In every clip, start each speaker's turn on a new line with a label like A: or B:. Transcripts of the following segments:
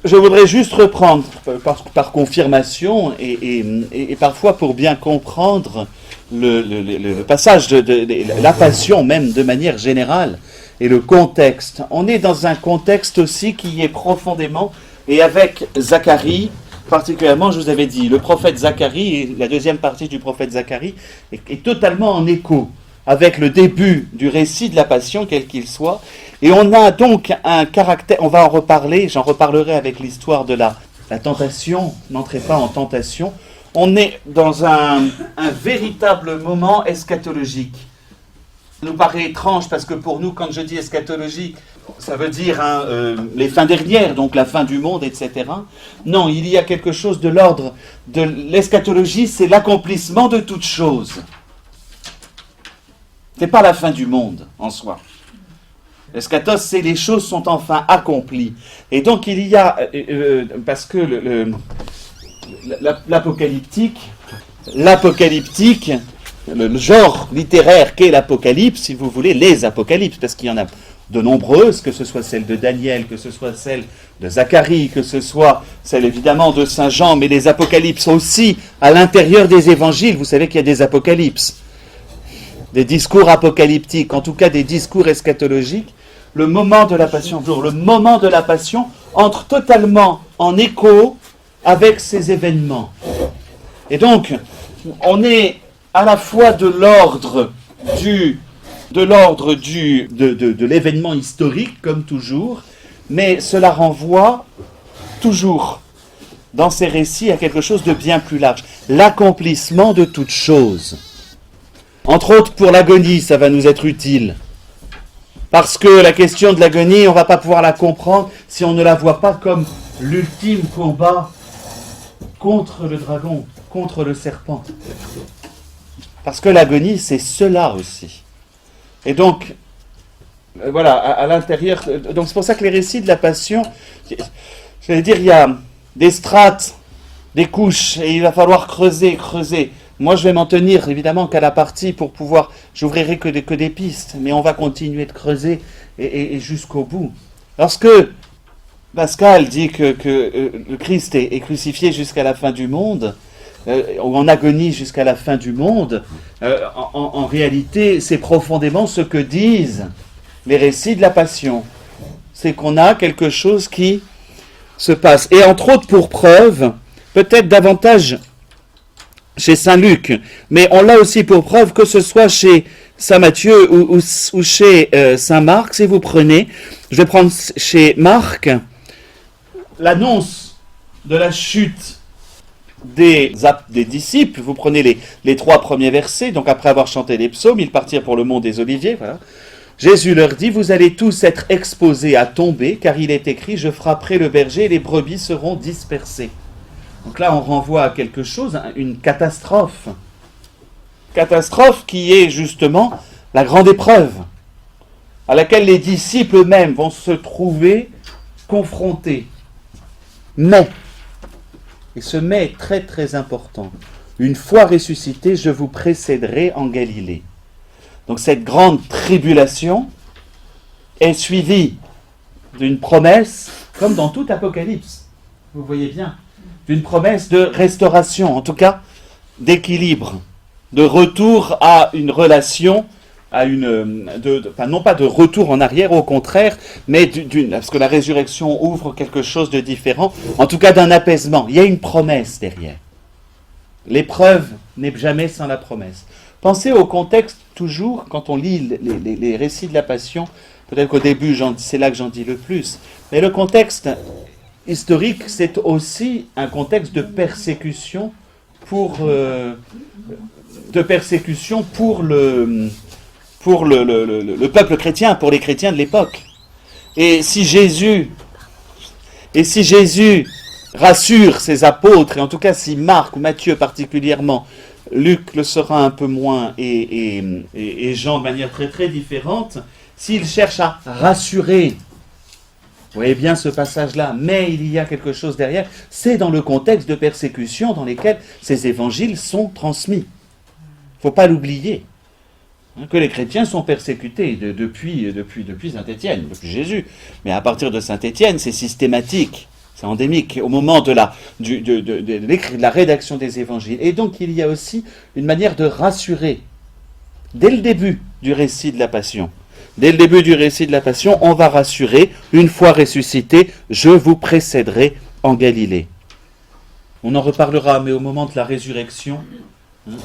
A: je voudrais juste reprendre par confirmation et parfois pour bien comprendre le passage de la passion même de manière générale et le contexte. On est dans un contexte aussi qui est profondément, et avec Zacharie particulièrement, je vous avais dit, le prophète Zacharie et la deuxième partie du prophète Zacharie est totalement en écho avec le début du récit de la passion, quel qu'il soit. Et on a donc un caractère, on va en reparler, j'en reparlerai avec l'histoire de la tentation, n'entrez pas en tentation. On est dans un véritable moment eschatologique. Ça nous paraît étrange parce que pour nous, quand je dis eschatologique, ça veut dire les fins dernières, donc la fin du monde, etc. Non, il y a quelque chose de l'ordre de l'eschatologie, c'est l'accomplissement de toutes choses. Ce n'est pas la fin du monde en soi. L'eschatos, c'est les choses sont enfin accomplies. Et donc il y a, parce que l'apocalyptique, le genre littéraire qu'est l'apocalypse, si vous voulez, les apocalypses, parce qu'il y en a de nombreuses, que ce soit celle de Daniel, que ce soit celle de Zacharie, que ce soit celle évidemment de Saint Jean, mais les apocalypses aussi à l'intérieur des évangiles. Vous savez qu'il y a des apocalypses, des discours apocalyptiques, en tout cas des discours eschatologiques. Le moment de la passion, le moment de la passion entre totalement en écho avec ces événements. Et donc, on est à la fois de l'événement historique, comme toujours, mais cela renvoie toujours, dans ces récits, à quelque chose de bien plus large. L'accomplissement de toutes choses. Entre autres, pour l'agonie, ça va nous être utile. Parce que la question de l'agonie, on ne va pas pouvoir la comprendre si on ne la voit pas comme l'ultime combat contre le dragon, contre le serpent. Parce que l'agonie, c'est cela aussi. Et donc, voilà, à l'intérieur... Donc c'est pour ça que les récits de la passion, j'allais dire, il y a des strates, des couches, et il va falloir creuser. Moi, je vais m'en tenir, évidemment, qu'à la partie pour pouvoir... J'ouvrirai que des pistes, mais on va continuer de creuser et jusqu'au bout. Lorsque Pascal dit que le Christ est crucifié jusqu'à la fin du monde, ou en agonie jusqu'à la fin du monde, en réalité, c'est profondément ce que disent les récits de la Passion. C'est qu'on a quelque chose qui se passe. Et entre autres, pour preuve, peut-être davantage chez Saint Luc, mais on l'a aussi pour preuve que ce soit chez Saint Matthieu ou chez Saint Marc. Si vous prenez, je vais prendre chez Marc, l'annonce de la chute des disciples. Vous prenez les 3 premiers versets, donc après avoir chanté les psaumes, ils partirent pour le mont des Oliviers, voilà. Jésus leur dit, vous allez tous être exposés à tomber, car il est écrit, je frapperai le berger et les brebis seront dispersées. Donc là, on renvoie à quelque chose, une catastrophe. Catastrophe qui est justement la grande épreuve, à laquelle les disciples eux-mêmes vont se trouver confrontés. Mais, et ce mais est très très important, une fois ressuscité, je vous précéderai en Galilée. Donc cette grande tribulation est suivie d'une promesse, comme dans tout Apocalypse, vous voyez bien, d'une promesse de restauration, en tout cas d'équilibre, de retour à une relation, non pas de retour en arrière, au contraire, mais parce que la résurrection ouvre quelque chose de différent, en tout cas d'un apaisement. Il y a une promesse derrière. L'épreuve n'est jamais sans la promesse. Pensez au contexte toujours, quand on lit les récits de la Passion, peut-être qu'au début, c'est là que j'en dis le plus, mais le contexte historique, c'est aussi un contexte de persécution pour le peuple chrétien, pour les chrétiens de l'époque. Et si Jésus rassure ses apôtres, et en tout cas si Marc ou Matthieu particulièrement, Luc le sera un peu moins, et Jean de manière très très différente, s'il cherche à rassurer, vous voyez bien ce passage-là, mais il y a quelque chose derrière, c'est dans le contexte de persécution dans lesquels ces évangiles sont transmis. Il ne faut pas l'oublier, que les chrétiens sont persécutés depuis Saint Étienne, depuis Jésus. Mais à partir de Saint Étienne, c'est systématique. C'est endémique au moment de la rédaction des évangiles. Et donc il y a aussi une manière de rassurer dès le début du récit de la Passion. Dès le début du récit de la Passion, on va rassurer, une fois ressuscité, je vous précéderai en Galilée. On en reparlera, mais au moment de la résurrection,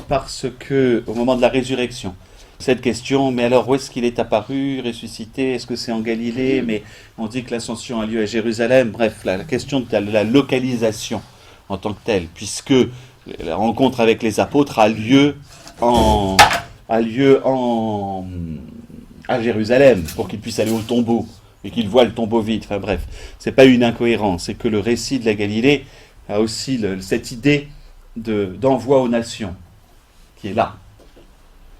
A: parce que, au moment de la résurrection, cette question, mais alors où est-ce qu'il est apparu, ressuscité, est-ce que c'est en Galilée, mais on dit que l'ascension a lieu à Jérusalem, bref, la question de la localisation en tant que telle, puisque la rencontre avec les apôtres a lieu à Jérusalem, pour qu'ils puissent aller au tombeau, et qu'ils voient le tombeau vide. Enfin bref, c'est pas une incohérence, c'est que le récit de la Galilée a aussi cette idée d'envoi aux nations, qui est là.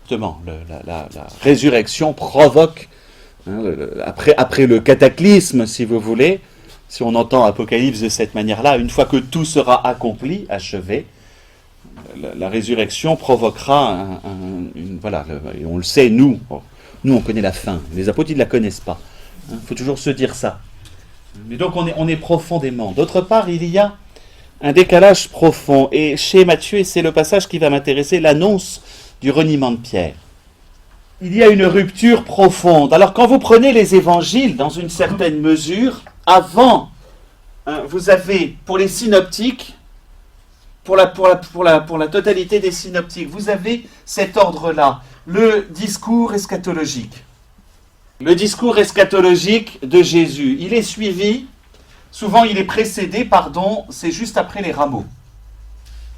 A: Justement, la résurrection provoque, après le cataclysme, si vous voulez, si on entend Apocalypse de cette manière-là, une fois que tout sera accompli, achevé, la résurrection provoquera voilà, et on le sait, nous on connaît la fin, les apôtres ils ne la connaissent pas, faut toujours se dire ça. Mais donc on est profondément. D'autre part, il y a un décalage profond, et chez Matthieu, et c'est le passage qui va m'intéresser, l'annonce du reniement de Pierre. Il y a une rupture profonde. Alors quand vous prenez les évangiles, dans une certaine mesure, avant, vous avez, pour les synoptiques, pour la totalité des synoptiques, vous avez cet ordre-là, le discours eschatologique. Le discours eschatologique de Jésus, il est suivi, souvent il est précédé, c'est juste après les rameaux.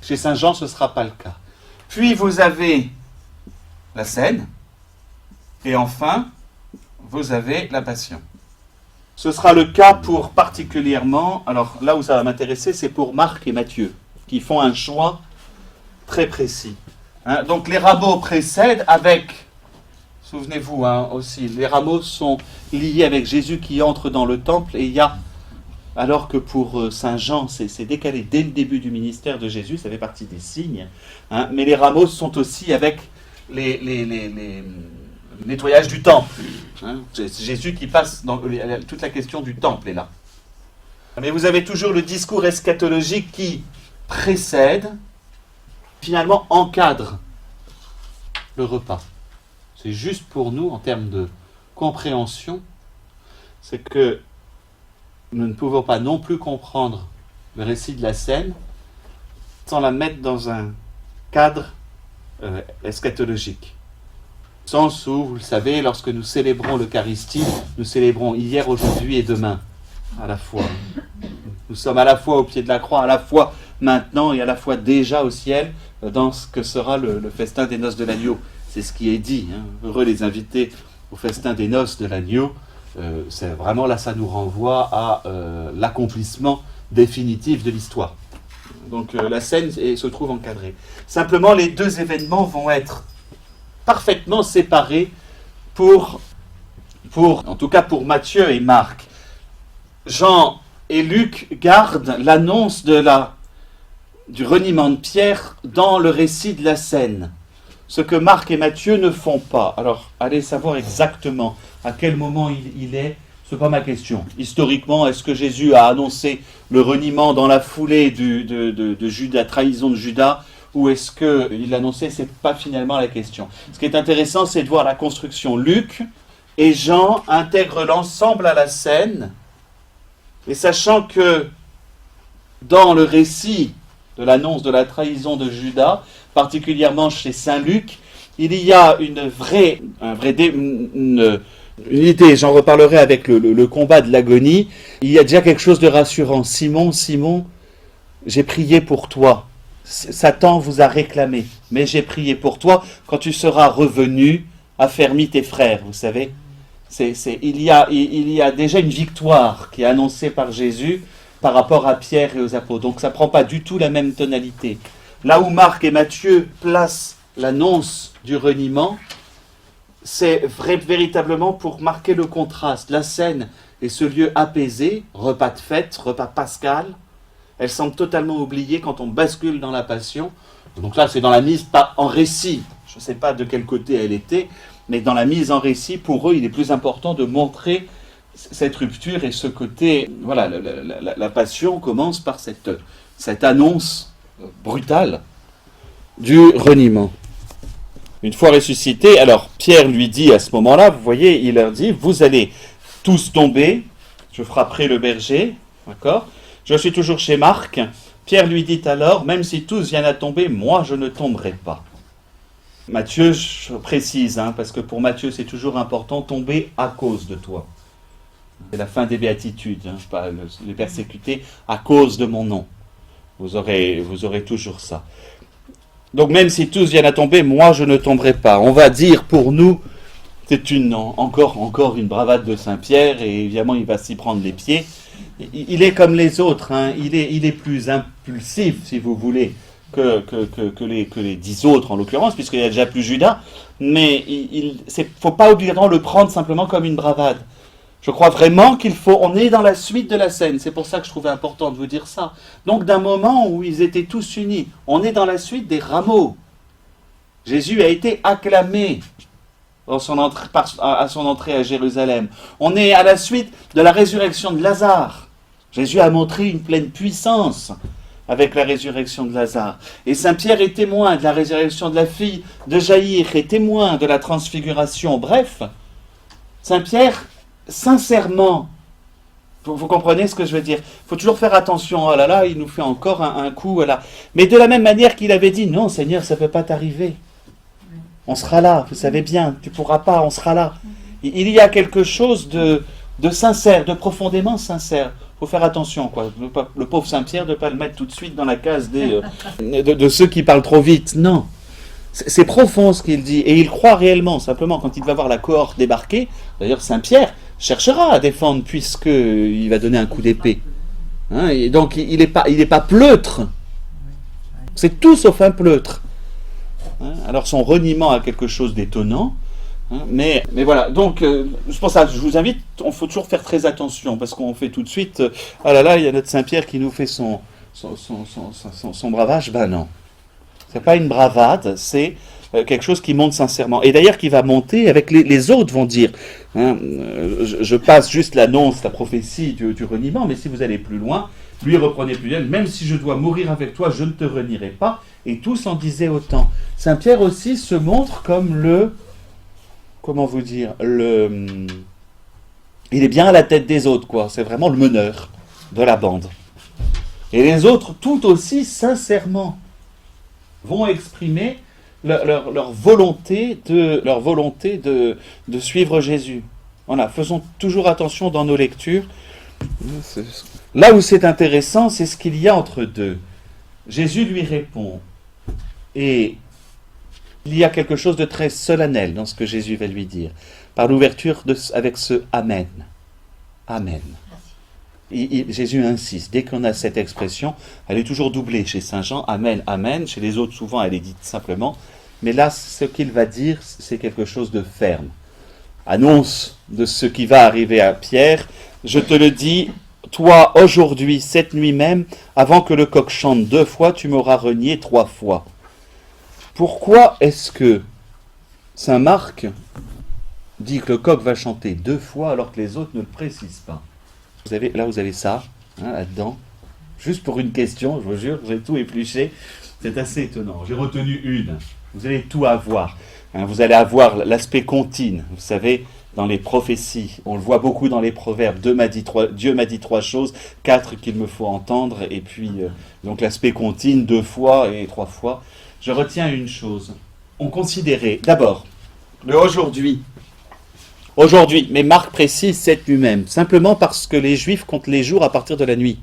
A: Chez Saint Jean, ce ne sera pas le cas. Puis vous avez la scène, et enfin, vous avez la passion. Ce sera le cas pour particulièrement, alors là où ça va m'intéresser, c'est pour Marc et Matthieu, qui font un choix très précis. Donc les rameaux précèdent avec, souvenez-vous aussi, les rameaux sont liés avec Jésus qui entre dans le temple, et il y a, alors que pour Saint Jean, c'est décalé dès le début du ministère de Jésus, ça fait partie des signes, mais les rameaux sont aussi avec les nettoyages du temple. C'est Jésus qui passe dans toute la question du temple est là. Mais vous avez toujours le discours eschatologique qui précède, finalement encadre le repas. C'est juste pour nous, en termes de compréhension, c'est que nous ne pouvons pas non plus comprendre le récit de la scène sans la mettre dans un cadre eschatologique. Au sens où, vous le savez, lorsque nous célébrons l'Eucharistie, nous célébrons hier, aujourd'hui et demain, à la fois. Nous sommes à la fois au pied de la croix, à la fois maintenant et à la fois déjà au ciel, dans ce que sera le festin des noces de l'agneau. C'est ce qui est dit. Heureux les invités au festin des noces de l'agneau. C'est vraiment là, ça nous renvoie à l'accomplissement définitif de l'histoire. Donc la scène se trouve encadrée. Simplement, les deux événements vont être parfaitement séparés en tout cas pour Matthieu et Marc. Jean et Luc gardent l'annonce du reniement de Pierre dans le récit de la scène. Ce que Marc et Matthieu ne font pas. Alors, allez savoir exactement à quel moment il est, ce n'est pas ma question. Historiquement, est-ce que Jésus a annoncé le reniement dans la foulée de Judas, trahison de Judas, ou est-ce qu'il l'annonçait? Ce n'est pas finalement la question. Ce qui est intéressant, c'est de voir la construction. Luc et Jean intègrent l'ensemble à la scène, et sachant que dans le récit de l'annonce de la trahison de Judas, particulièrement chez Saint Luc, il y a une idée, j'en reparlerai avec le combat de l'agonie, il y a déjà quelque chose de rassurant. Simon, Simon, j'ai prié pour toi. Satan vous a réclamé, mais j'ai prié pour toi. Quand tu seras revenu, affermis tes frères, vous savez. Il y a déjà une victoire qui est annoncée par Jésus par rapport à Pierre et aux apôtres. Donc ça ne prend pas du tout la même tonalité. Là où Marc et Matthieu placent l'annonce du reniement, c'est véritablement pour marquer le contraste. La scène est ce lieu apaisé, repas de fête, repas pascal. Elle semble totalement oubliée quand on bascule dans la passion. Donc là, c'est dans la mise en récit. Je ne sais pas de quel côté elle était, mais dans la mise en récit, pour eux, il est plus important de montrer cette rupture et ce côté, voilà, la passion commence par cette annonce brutale du reniement. Une fois ressuscité, alors Pierre lui dit à ce moment-là, vous voyez, il leur dit, vous allez tous tomber, je frapperai le berger, d'accord ? Je suis toujours chez Marc. Pierre lui dit alors, même si tous viennent à tomber, moi je ne tomberai pas. Matthieu, je précise, parce que pour Matthieu c'est toujours important, tomber à cause de toi. C'est la fin des béatitudes, pas les persécutés à cause de mon nom. Vous aurez toujours ça. Donc même si tous viennent à tomber, moi je ne tomberai pas. On va dire pour nous, c'est encore une bravade de Saint-Pierre, et évidemment il va s'y prendre les pieds. Il est comme les autres, il est plus impulsif, si vous voulez, que les 10 autres en l'occurrence, puisqu'il y a déjà plus Judas, mais il ne faut pas obligatoirement le prendre simplement comme une bravade. Je crois vraiment on est dans la suite de la scène, c'est pour ça que je trouvais important de vous dire ça. Donc d'un moment où ils étaient tous unis, on est dans la suite des rameaux. Jésus a été acclamé à son entrée à Jérusalem. On est à la suite de la résurrection de Lazare. Jésus a montré une pleine puissance avec la résurrection de Lazare. Et Saint-Pierre est témoin de la résurrection de la fille de Jaïr, est témoin de la transfiguration. Bref, Saint-Pierre, sincèrement, vous comprenez ce que je veux dire ? Il faut toujours faire attention. Oh là là, il nous fait encore un coup. Voilà. Mais de la même manière qu'il avait dit, non Seigneur, ça ne peut pas t'arriver. On sera là, vous savez bien, tu ne pourras pas, on sera là. Il y a quelque chose de sincère, de profondément sincère. Il faut faire attention, quoi. Le pauvre Saint-Pierre, de ne pas le mettre tout de suite dans la case de ceux qui parlent trop vite. Non. C'est profond ce qu'il dit. Et il croit réellement, simplement, quand il va voir la cohorte débarquer. D'ailleurs, Saint-Pierre cherchera à défendre, puisqu'il va donner un coup d'épée. Et donc, il n'est pas pleutre. C'est tout sauf un pleutre. Alors, son reniement a quelque chose d'étonnant. Mais voilà, donc c'est pour ça que je vous invite, il faut toujours faire très attention, parce qu'on fait tout de suite, ah là là, il y a notre Saint-Pierre qui nous fait son bravage. Ben non, c'est pas une bravade, c'est quelque chose qui monte sincèrement. Et d'ailleurs qui va monter avec les autres vont dire, je passe juste l'annonce, la prophétie du reniement, mais si vous allez plus loin, lui reprenez plus loin, même si je dois mourir avec toi, je ne te renierai pas. Et tous en disaient autant. Saint-Pierre aussi se montre comme comment vous dire, il est bien à la tête des autres, quoi. C'est vraiment le meneur de la bande. Et les autres, tout aussi sincèrement, vont exprimer leur volonté de suivre Jésus. Voilà, faisons toujours attention dans nos lectures. Là où c'est intéressant, c'est ce qu'il y a entre deux. Jésus lui répond, et il y a quelque chose de très solennel dans ce que Jésus va lui dire, par l'ouverture avec ce Amen. Amen. Jésus insiste, dès qu'on a cette expression, elle est toujours doublée chez Saint Jean, Amen, Amen, chez les autres souvent elle est dite simplement, mais là ce qu'il va dire c'est quelque chose de ferme. Annonce de ce qui va arriver à Pierre, je te le dis, toi aujourd'hui, cette nuit même, avant que le coq chante 2 fois, tu m'auras renié 3 fois. Pourquoi est-ce que Saint Marc dit que le coq va chanter 2 fois alors que les autres ne le précisent pas ? Vous avez ça, là-dedans. Juste pour une question, je vous jure, j'ai tout épluché. C'est assez étonnant. J'ai retenu une. Vous allez tout avoir. Vous allez avoir l'aspect contine. Vous savez, dans les prophéties, on le voit beaucoup dans les proverbes. Dieu m'a dit 3 choses, 4 qu'il me faut entendre. Et puis, donc l'aspect contine 2 fois et 3 fois. Je retiens une chose. On considérait, d'abord, le aujourd'hui, mais Marc précise cette nuit même, simplement parce que les Juifs comptent les jours à partir de la nuit.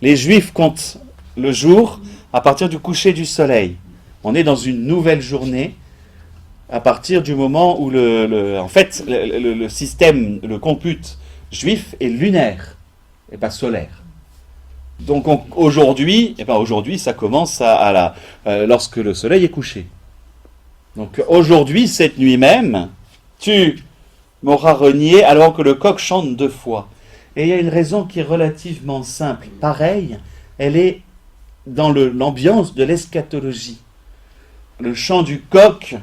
A: Les Juifs comptent le jour à partir du coucher du soleil. On est dans une nouvelle journée à partir du moment où le système, le compute juif est lunaire et pas solaire. Donc aujourd'hui, ça commence lorsque le soleil est couché. Donc aujourd'hui, cette nuit même, tu m'auras renié alors que le coq chante 2 fois. Et il y a une raison qui est relativement simple. Pareil, elle est dans l'ambiance de l'eschatologie. Le chant du coq,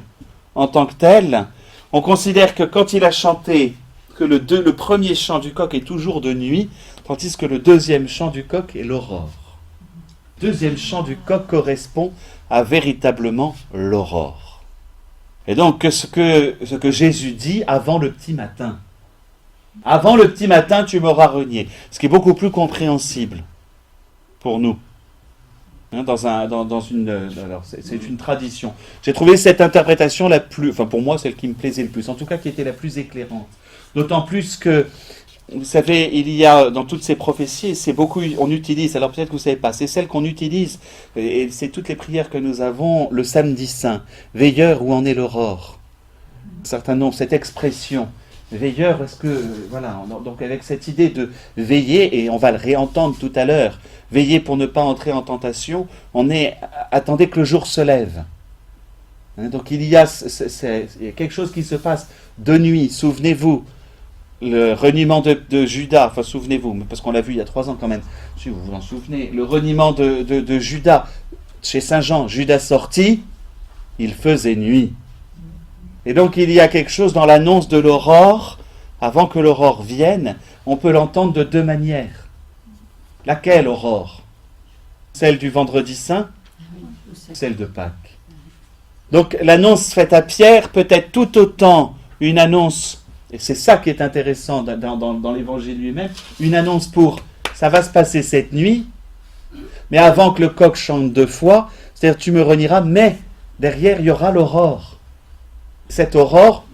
A: en tant que tel, on considère que quand il a chanté que le premier chant du coq est toujours de nuit, tandis que le deuxième chant du coq est l'aurore. Le deuxième chant du coq correspond à véritablement l'aurore. Et donc, ce que Jésus dit avant le petit matin. Avant le petit matin, tu m'auras renié. Ce qui est beaucoup plus compréhensible pour nous. C'est une tradition. J'ai trouvé cette interprétation pour moi, celle qui me plaisait le plus, en tout cas qui était la plus éclairante. D'autant plus que, vous savez, il y a dans toutes ces prophéties, on utilise, alors peut-être que vous ne savez pas, c'est celle qu'on utilise, et c'est toutes les prières que nous avons le samedi saint. Veilleur, où en est l'aurore? Certains noms, cette expression. Veilleur, donc avec cette idée de veiller, et on va le réentendre tout à l'heure, veiller pour ne pas entrer en tentation, attendez que le jour se lève. Donc il y a quelque chose qui se passe de nuit, souvenez-vous, le reniement de Judas, souvenez-vous, parce qu'on l'a vu il y a 3 ans quand même, si vous vous en souvenez, le reniement de Judas, chez Saint Jean, Judas sorti, il faisait nuit. Et donc il y a quelque chose dans l'annonce de l'aurore, avant que l'aurore vienne, on peut l'entendre de 2 manières. Laquelle aurore? Celle du vendredi saint? Celle de Pâques. Donc l'annonce faite à Pierre peut être tout autant une annonce, et c'est ça qui est intéressant dans l'évangile lui-même, une annonce pour ça va se passer cette nuit, mais avant que le coq chante 2 fois, c'est-à-dire tu me renieras, mais derrière il y aura l'aurore. Cette aurore,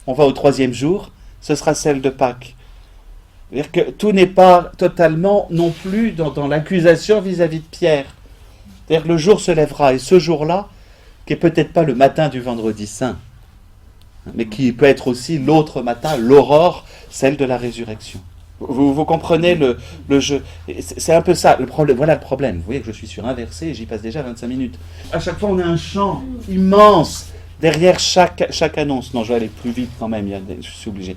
A: on va au 3e jour, ce sera celle de Pâques. C'est-à-dire que tout n'est pas totalement non plus dans l'accusation vis-à-vis de Pierre. C'est-à-dire que le jour se lèvera, et ce jour-là, qui n'est peut-être pas le matin du vendredi saint, mais qui peut être aussi l'autre matin, l'aurore, celle de la résurrection. Vous comprenez le jeu. C'est un peu ça, le problème. Voilà le problème. Vous voyez que je suis sur un verset et j'y passe déjà 25 minutes. À chaque fois, on a un champ immense derrière chaque annonce. Non, je vais aller plus vite quand même, je suis obligé.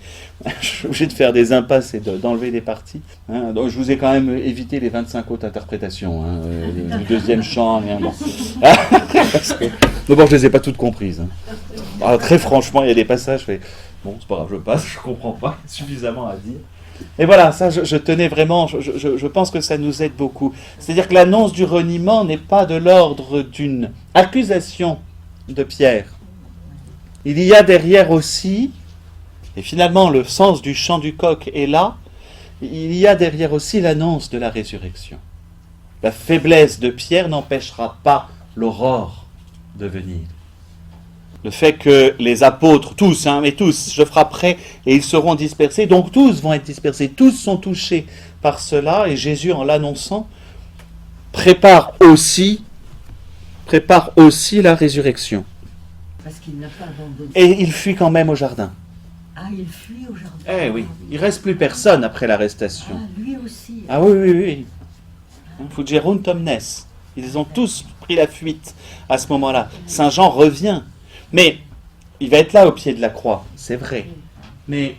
A: Je suis obligé de faire des impasses et d'enlever des parties. Donc, je vous ai quand même évité les 25 autres interprétations. Le deuxième chant, bon. Mais bon, je ne les ai pas toutes comprises. Alors, très franchement, il y a des passages, bon, c'est pas grave, je passe, je ne comprends pas, il y a suffisamment à dire. Et voilà, ça, je tenais vraiment, je pense que ça nous aide beaucoup. C'est-à-dire que l'annonce du reniement n'est pas de l'ordre d'une accusation de Pierre. Il y a derrière aussi, et finalement le sens du chant du coq est là, il y a derrière aussi l'annonce de la résurrection. La faiblesse de Pierre n'empêchera pas l'aurore de venir. Le fait que les apôtres, tous, je frapperai et ils seront dispersés, donc tous vont être dispersés, tous sont touchés par cela, et Jésus, en l'annonçant, prépare aussi la résurrection.
B: Parce qu'il n'a pas abandonné.
A: Et il fuit quand même au jardin.
B: Ah, il fuit au jardin.
A: Eh oui, il ne reste plus personne après l'arrestation.
B: Ah, lui aussi.
A: Ah oui. Fugirunt omnes. Ils ont tous pris la fuite à ce moment-là. Saint Jean revient. Mais il va être là au pied de la croix, c'est vrai. Mais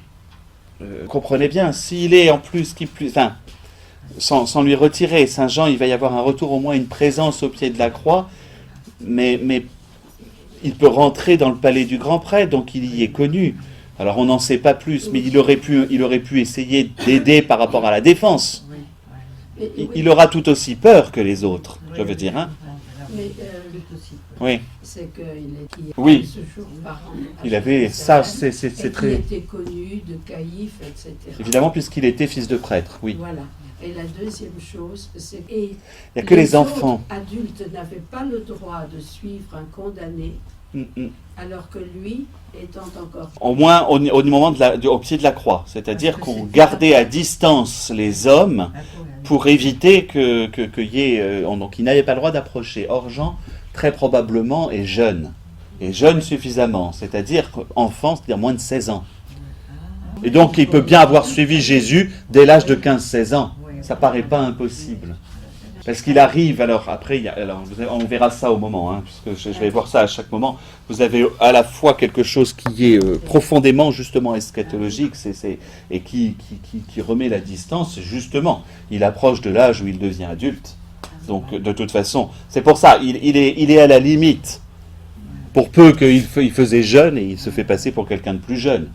A: comprenez bien, s'il est en plus, sans lui retirer, Saint Jean, il va y avoir un retour, au moins une présence au pied de la croix, mais il peut rentrer dans le palais du grand prêtre, donc il y est connu. Alors on n'en sait pas plus, mais il aurait pu essayer d'aider par rapport à la défense. Il aura tout aussi peur que les autres, je veux dire. Hein.
B: Mais
A: oui.
B: C'est qu'il
A: oui.
B: ce jour par an.
A: Il avait ça, c'est très.
B: Il était connu de Caïphe, etc.
A: Évidemment, puisqu'il était fils de prêtre, oui.
B: Voilà. Et la deuxième chose, c'est qu'il
A: n'y a que les enfants.
B: Adultes n'avaient pas le droit de suivre un condamné, alors que lui, étant encore. Au moins
A: au moment au pied de la croix, c'est-à-dire qu'on gardait à distance les hommes pour éviter qu'il y ait. Donc, il n'avait pas le droit d'approcher. Or, Jean, très probablement, est jeune. Et jeune suffisamment, c'est-à-dire enfant, c'est-à-dire moins de 16 ans. Et donc, il peut bien avoir suivi Jésus dès l'âge de 15-16 ans. Ça paraît pas impossible. Parce qu'il arrive, après, on verra ça au moment, parce que je vais voir ça à chaque moment. Vous avez à la fois quelque chose qui est profondément, justement, eschatologique, et qui remet la distance, justement. Il approche de l'âge où il devient adulte. Donc, de toute façon, c'est pour ça, il est à la limite. Pour peu qu'il faisait jeune, et il se fait passer pour quelqu'un de plus jeune.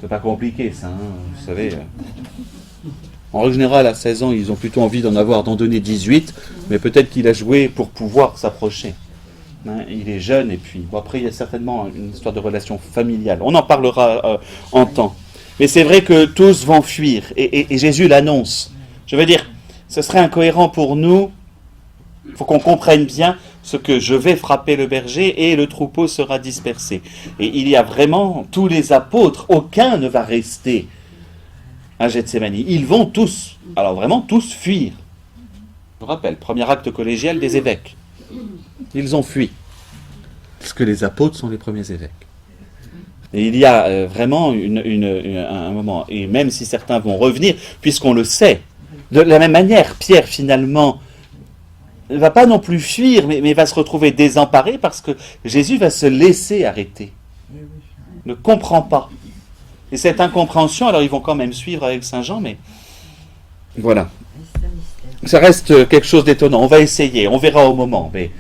A: C'est pas compliqué, ça, hein, vous savez. En règle générale, à 16 ans, ils ont plutôt envie d'en donner 18, mais peut-être qu'il a joué pour pouvoir s'approcher. Hein, il est jeune, et puis, bon, après, il y a certainement une histoire de relation familiale. On en parlera en temps. Mais c'est vrai que tous vont fuir, et Jésus l'annonce. Je veux dire, ce serait incohérent pour nous, il faut qu'on comprenne bien ce que je vais frapper le berger, et le troupeau sera dispersé. Et il y a vraiment tous les apôtres, aucun ne va rester à Gethsémani. Ils vont tous, alors vraiment tous fuir. Je vous rappelle, premier acte collégial des évêques. Ils ont fui. Parce que les apôtres sont les premiers évêques. Et il y a vraiment un moment, et même si certains vont revenir, puisqu'on le sait, de la même manière, Pierre finalement ne va pas non plus fuir, mais va se retrouver désemparé parce que Jésus va se laisser arrêter. Ne comprend pas. Et cette incompréhension, alors ils vont quand même suivre avec Saint Jean, mais voilà. Ça reste quelque chose d'étonnant. On va essayer, on verra au moment. Mais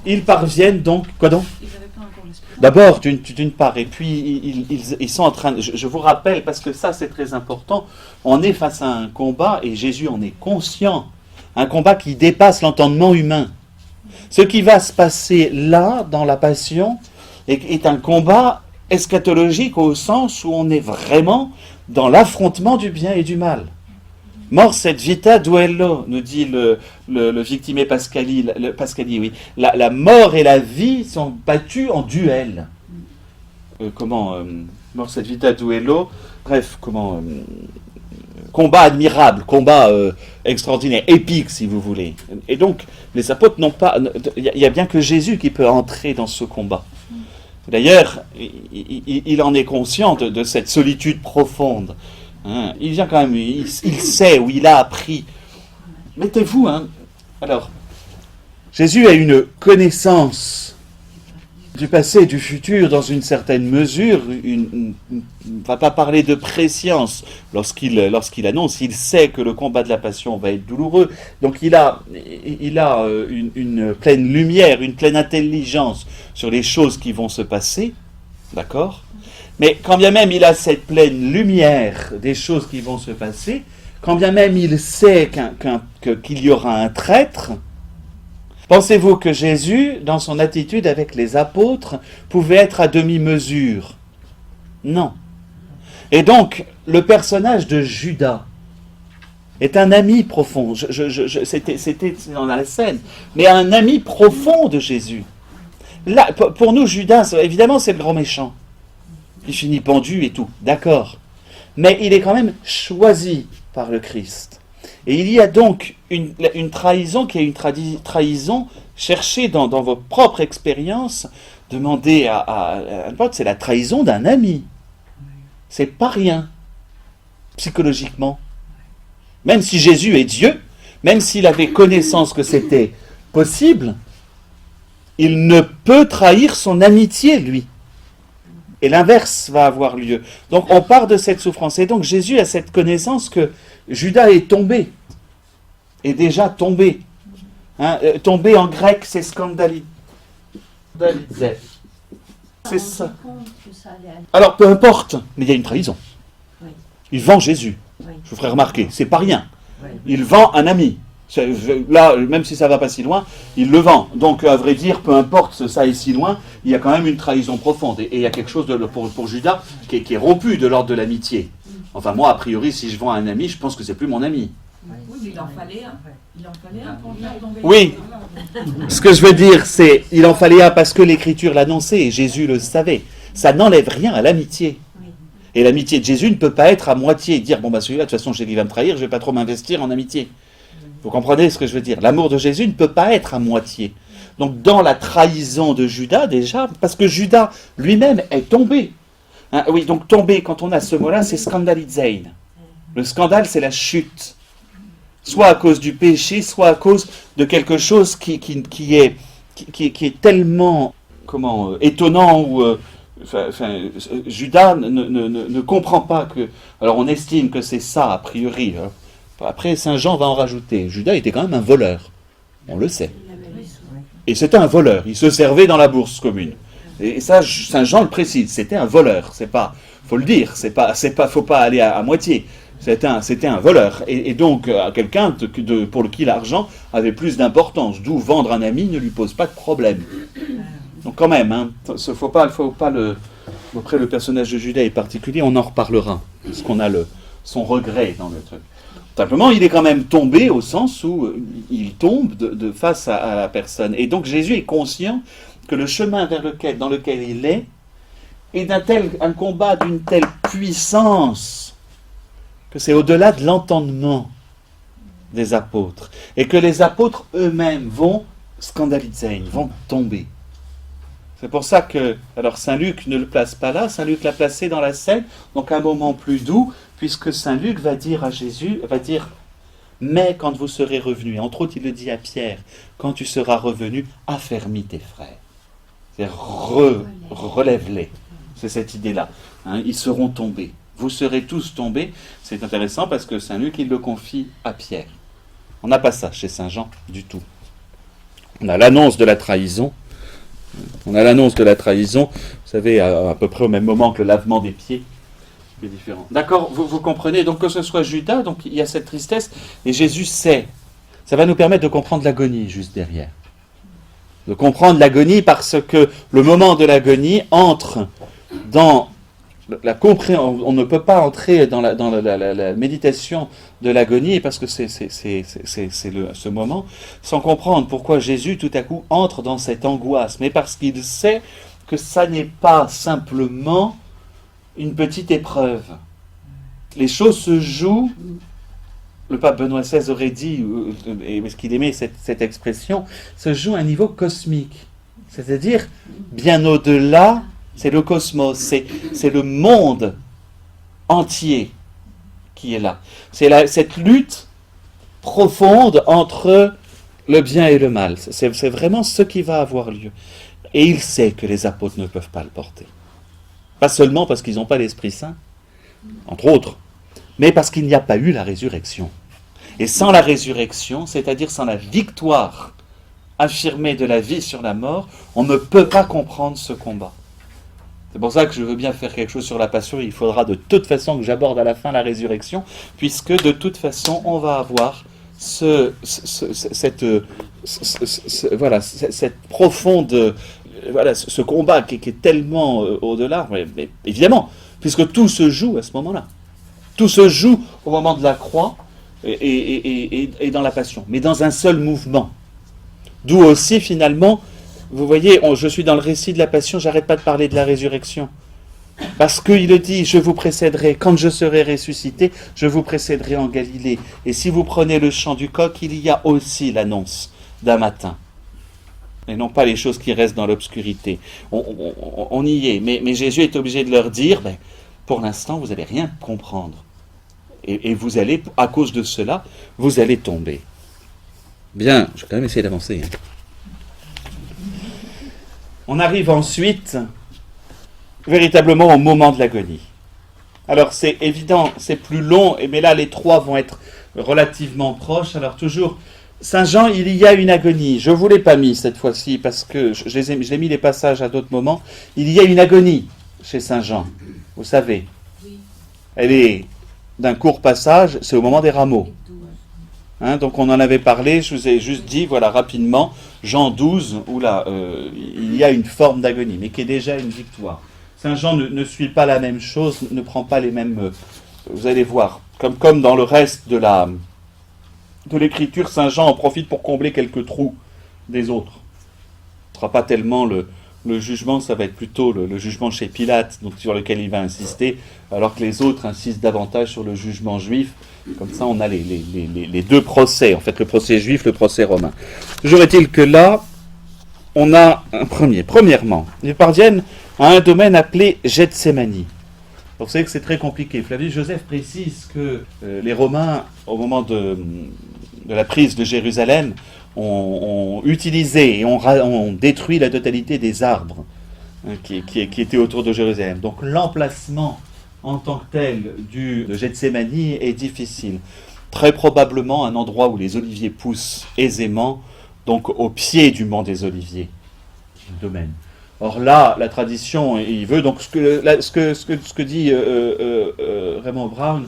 A: ils parviennent donc... Quoi donc ? D'abord, d'une part, et puis ils sont en train... Je vous rappelle, parce que ça c'est très important, on est face à un combat, et Jésus en est conscient. Un combat qui dépasse l'entendement humain. Ce qui va se passer là, dans la Passion, est un combat eschatologique au sens où on est vraiment dans l'affrontement du bien et du mal. Mors et vita duello, nous dit le victime Pascali, oui. La mort et la vie sont battues en duel. Mors et vita duello, bref, combat admirable, combat extraordinaire, épique si vous voulez. Et donc, les apôtres n'ont pas... Il y a bien que Jésus qui peut entrer dans ce combat. D'ailleurs, il en est conscient de cette solitude profonde. Hein, il vient quand même, il sait où il a appris. Mettez-vous, hein. Alors, Jésus a une connaissance du passé et du futur dans une certaine mesure. On ne va pas parler de préscience lorsqu'il annonce. Il sait que le combat de la Passion va être douloureux. Donc il a une pleine lumière, une pleine intelligence sur les choses qui vont se passer. D'accord ? Mais quand bien même il a cette pleine lumière des choses qui vont se passer, quand bien même il sait qu'il y aura un traître, pensez-vous que Jésus, dans son attitude avec les apôtres, pouvait être à demi-mesure ? Non. Et donc, le personnage de Judas est un ami profond. C'était dans la scène, mais un ami profond de Jésus. Là, pour nous, Judas, évidemment, c'est le grand méchant. Il finit pendu et tout, d'accord. Mais il est quand même choisi par le Christ. Et il y a donc une trahison qui est une trahison cherchée dans votre propre expérience, demandez à un pote, c'est la trahison d'un ami. C'est pas rien, psychologiquement. Même si Jésus est Dieu, même s'il avait connaissance que c'était possible, il ne peut trahir son amitié, lui. Et l'inverse va avoir lieu. Donc on part de cette souffrance. Et donc Jésus a cette connaissance que Judas est tombé. Est déjà tombé. Hein, tombé en grec, c'est scandalisé. C'est ça. Alors peu importe, mais il y a une trahison. Il vend Jésus. Je vous ferai remarquer, c'est pas rien. Il vend un ami. Là, même si ça va pas si loin, il le vend. Donc, à vrai dire, peu importe ça est si loin, il y a quand même une trahison profonde. Et il y a quelque chose pour Judas qui est rompu de l'ordre de l'amitié. Enfin, moi, a priori, si je vends un ami, je pense que c'est plus mon ami.
B: Oui, mais il en fallait un. Il en fallait un pour faire tomber.
A: Oui. Ce que je veux dire, c'est il en fallait un parce que l'Écriture l'annonçait et Jésus le savait. Ça n'enlève rien à l'amitié. Et l'amitié de Jésus ne peut pas être à moitié. Dire, bon, bah celui-là, de toute façon, je sais qu'il va me trahir, je ne vais pas trop m'investir en amitié. Vous comprenez ce que je veux dire ? L'amour de Jésus ne peut pas être à moitié. Donc dans la trahison de Judas déjà, parce que Judas lui-même est tombé. Hein, oui, donc tombé, quand on a ce mot-là, c'est scandalizein. Le scandale, c'est la chute. Soit à cause du péché, soit à cause de quelque chose qui est tellement étonnant ou... Judas ne comprend pas que... Alors on estime que c'est ça, a priori. Hein. Après, Saint Jean va en rajouter. Judas était quand même un voleur. On le sait. Et c'était un voleur. Il se servait dans la bourse commune. Et ça, Saint Jean le précise. C'était un voleur. C'est pas... faut le dire, faut pas aller à moitié. C'était un voleur, et donc quelqu'un pour qui l'argent avait plus d'importance, d'où vendre un ami ne lui pose pas de problème. Donc quand même, hein, faut pas le... Après le personnage de Judas est particulier, on en reparlera, parce qu'on a son regret dans le truc. Simplement, il est quand même tombé au sens où il tombe de face à la personne. Et donc Jésus est conscient que le chemin dans lequel il est un combat d'une telle puissance que c'est au-delà de l'entendement des apôtres. Et que les apôtres eux-mêmes vont scandaliser, vont tomber. C'est pour ça que, alors Saint Luc ne le place pas là, Saint Luc l'a placé dans la scène, donc un moment plus doux, puisque Saint Luc va dire à Jésus, mais quand vous serez revenus, et entre autres il le dit à Pierre, quand tu seras revenu, affermis tes frères. C'est relève-les. C'est cette idée-là. Hein, ils seront tombés. Vous serez tous tombés. C'est intéressant parce que Saint Luc, il le confie à Pierre. On n'a pas ça chez Saint Jean du tout. On a l'annonce de la trahison. Vous savez, à peu près au même moment que le lavement des pieds. C'est différent. D'accord, vous comprenez. Donc que ce soit Judas, donc il y a cette tristesse. Et Jésus sait. Ça va nous permettre de comprendre l'agonie juste derrière. De comprendre l'agonie parce que le moment de l'agonie entre dans la compréhension. On ne peut pas entrer dans la méditation de l'agonie parce que c'est ce moment sans comprendre pourquoi Jésus tout à coup entre dans cette angoisse, mais parce qu'il sait que ça n'est pas simplement une petite épreuve. Les choses se jouent. Le pape Benoît XVI aurait dit, et parce qu'il aimait cette expression, se joue à un niveau cosmique. C'est-à-dire, bien au-delà, c'est le cosmos, c'est le monde entier qui est là. C'est cette lutte profonde entre le bien et le mal. C'est vraiment ce qui va avoir lieu. Et il sait que les apôtres ne peuvent pas le porter. Pas seulement parce qu'ils n'ont pas l'Esprit Saint, entre autres, mais parce qu'il n'y a pas eu la résurrection. Et sans la résurrection, c'est-à-dire sans la victoire affirmée de la vie sur la mort, on ne peut pas comprendre ce combat. C'est pour ça que je veux bien faire quelque chose sur la passion. Il faudra de toute façon que j'aborde à la fin la résurrection, puisque de toute façon, on va avoir cette profonde... Voilà, ce combat qui est tellement au-delà, mais évidemment, puisque tout se joue à ce moment-là. Tout se joue au moment de la croix et dans la passion, mais dans un seul mouvement. D'où aussi, finalement, vous voyez, je suis dans le récit de la passion, j'arrête pas de parler de la résurrection. Parce qu'il le dit, je vous précéderai, quand je serai ressuscité, je vous précéderai en Galilée. Et si vous prenez le chant du coq, il y a aussi l'annonce d'un matin. Et non pas les choses qui restent dans l'obscurité. On y est, mais Jésus est obligé de leur dire, pour l'instant, vous n'allez rien comprendre. Et vous allez, à cause de cela, vous allez tomber. Bien, je vais quand même essayer d'avancer. On arrive ensuite, véritablement, au moment de l'agonie. Alors, c'est évident, c'est plus long, mais là, les trois vont être relativement proches. Alors, toujours... Saint Jean, il y a une agonie. Je ne vous l'ai pas mis cette fois-ci parce que je l'ai mis les passages à d'autres moments. Il y a une agonie chez Saint Jean. Vous savez. Elle est d'un court passage, c'est au moment des rameaux. Hein, donc on en avait parlé, je vous ai juste dit, voilà, rapidement, Jean 12, où là, il y a une forme d'agonie, mais qui est déjà une victoire. Saint Jean ne suit pas la même chose, ne prend pas les mêmes... vous allez voir, comme dans le reste de l'écriture, Saint Jean en profite pour combler quelques trous des autres. Ce ne sera pas tellement le jugement, ça va être plutôt le jugement chez Pilate, donc sur lequel il va insister, alors que les autres insistent davantage sur le jugement juif. Comme ça, on a les deux procès, en fait, le procès juif, le procès romain. Toujours est-il que là, on a un premier. Premièrement, ils parviennent à un domaine appelé Gethsémani. Vous savez que c'est très compliqué. Flavius Joseph précise que les Romains, au moment de la prise de Jérusalem, ont utilisé et ont détruit la totalité des arbres qui étaient autour de Jérusalem. Donc l'emplacement en tant que tel de Gethsémani est difficile. Très probablement un endroit où les oliviers poussent aisément, donc au pied du mont des Oliviers, le domaine. Or là, la tradition, il veut, donc ce que dit Raymond Brown,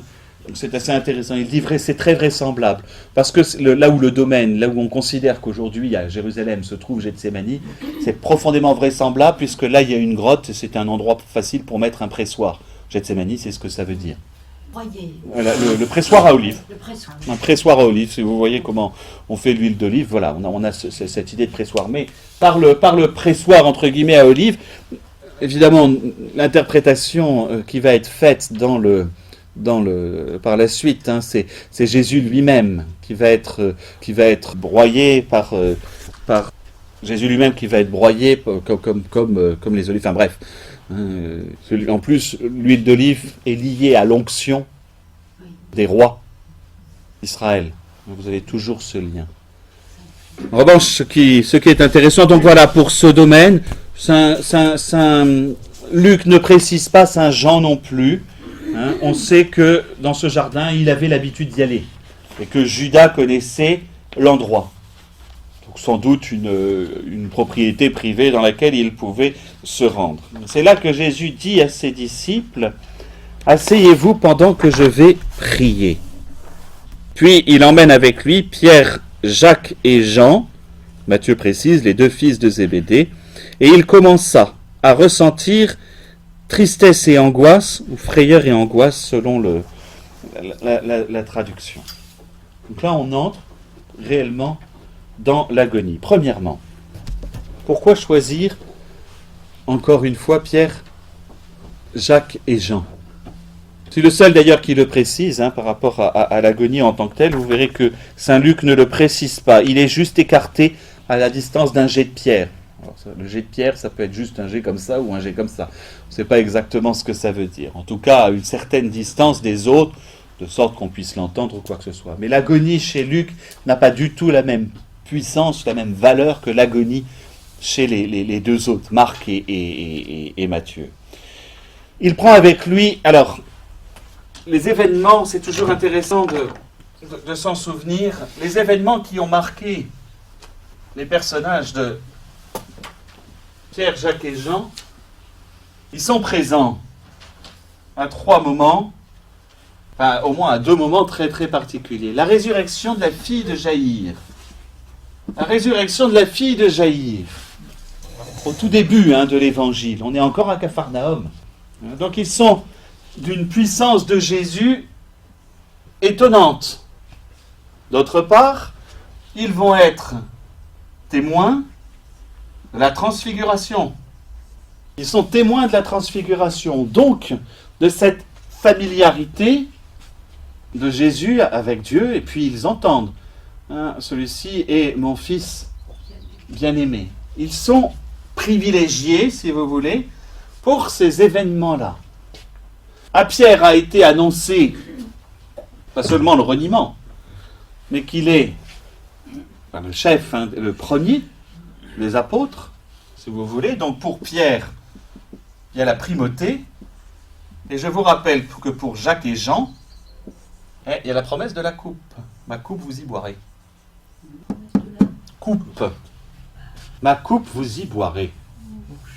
A: c'est assez intéressant. Il dit c'est très vraisemblable. Parce que là où le domaine, là où on considère qu'aujourd'hui à Jérusalem se trouve Gethsémani, c'est profondément vraisemblable, puisque là il y a une grotte et c'est un endroit facile pour mettre un pressoir. Gethsémani, c'est ce que ça veut dire. Voilà, le pressoir à olive. Un pressoir à olive, si vous voyez comment on fait l'huile d'olive, voilà, on a cette idée de pressoir. Mais par le pressoir, entre guillemets, à olive, évidemment, l'interprétation qui va être faite par la suite, hein, c'est Jésus lui-même qui va être broyé par Jésus lui-même qui va être broyé comme les olives. Enfin bref. En plus, l'huile d'olive est liée à l'onction des rois d'Israël. Vous avez toujours ce lien. En revanche, ce qui est intéressant, donc voilà, pour ce domaine, Saint Luc ne précise pas, Saint Jean non plus. Hein, on sait que dans ce jardin, il avait l'habitude d'y aller et que Judas connaissait l'endroit. Donc sans doute une propriété privée dans laquelle il pouvait se rendre. C'est là que Jésus dit à ses disciples « Asseyez-vous pendant que je vais prier ». Puis il emmène avec lui Pierre, Jacques et Jean, Matthieu précise, les deux fils de Zébédée, et il commença à ressentir tristesse et angoisse, ou frayeur et angoisse selon la traduction. Donc là on entre réellement dans l'agonie. Premièrement, pourquoi choisir encore une fois Pierre, Jacques et Jean? C'est le seul d'ailleurs qui le précise par rapport à l'agonie en tant que telle. Vous verrez que Saint Luc ne le précise pas. Il est juste écarté à la distance d'un jet de pierre. Alors, le jet de pierre, ça peut être juste un jet comme ça ou un jet comme ça. On ne sait pas exactement ce que ça veut dire. En tout cas, à une certaine distance des autres, de sorte qu'on puisse l'entendre ou quoi que ce soit. Mais l'agonie chez Luc n'a pas du tout la même puissance, la même valeur que l'agonie chez les deux autres, Marc et Matthieu. Il prend avec lui, alors, les événements, c'est toujours intéressant de s'en souvenir, les événements qui ont marqué les personnages de Pierre, Jacques et Jean, ils sont présents à 3 moments, enfin au moins à 2 moments très très particuliers. La résurrection de la fille de Jaïr. La résurrection de la fille de Jaïr. Au tout début de l'évangile, on est encore à Capharnaüm. Donc ils sont d'une puissance de Jésus étonnante. D'autre part, ils vont être témoins de la transfiguration. Ils sont témoins de la transfiguration, donc de cette familiarité de Jésus avec Dieu, et puis ils entendent celui-ci est mon fils bien-aimé. Ils sont privilégiés, si vous voulez, pour ces événements-là. À Pierre a été annoncé, pas seulement le reniement, mais qu'il est le chef, le premier des apôtres, si vous voulez. Donc pour Pierre, il y a la primauté. Et je vous rappelle que pour Jacques et Jean, il y a la promesse de la coupe. Ma coupe, vous y boirez. Coupe. Ma coupe, vous y boirez.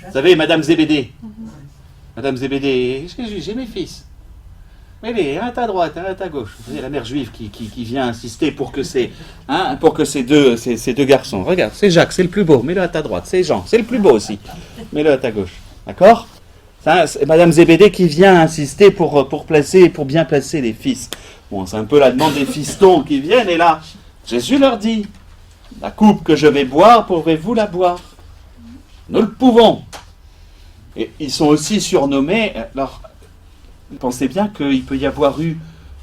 A: Vous savez, Madame Zébédée. Madame Zébédée, j'ai mes fils. Mais les, un à ta droite, un à ta gauche. Vous voyez la mère juive qui vient insister pour que ces deux garçons. Regarde, c'est Jacques, c'est le plus beau, mets-le à ta droite. C'est Jean, c'est le plus beau aussi. Mets-le à ta gauche. D'accord ? C'est Madame Zébédée qui vient insister pour bien placer les fils. Bon, c'est un peu la demande des fistons qui viennent, et là, Jésus leur dit, la coupe que je vais boire, pourrez-vous la boire ? Nous le pouvons. Et ils sont aussi surnommés, alors, pensez bien qu'il peut y avoir eu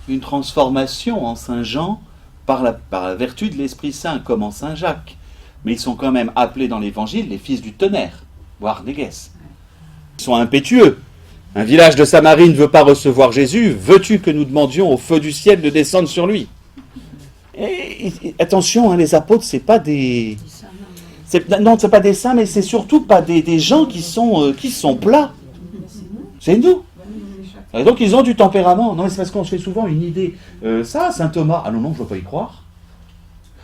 A: une transformation en Saint Jean par la vertu de l'Esprit Saint, comme en Saint Jacques. Mais ils sont quand même appelés dans l'Évangile les fils du tonnerre, voire néguès. Ils sont impétueux. Un village de Samarie ne veut pas recevoir Jésus. Veux-tu que nous demandions au feu du ciel de descendre sur lui ? Et attention, les apôtres, c'est pas des... Non, c'est pas des saints, mais c'est surtout pas des gens qui sont plats. C'est nous. Et donc ils ont du tempérament. Non, c'est parce qu'on se fait souvent une idée. Ça, saint Thomas. Ah non, je ne veux pas y croire.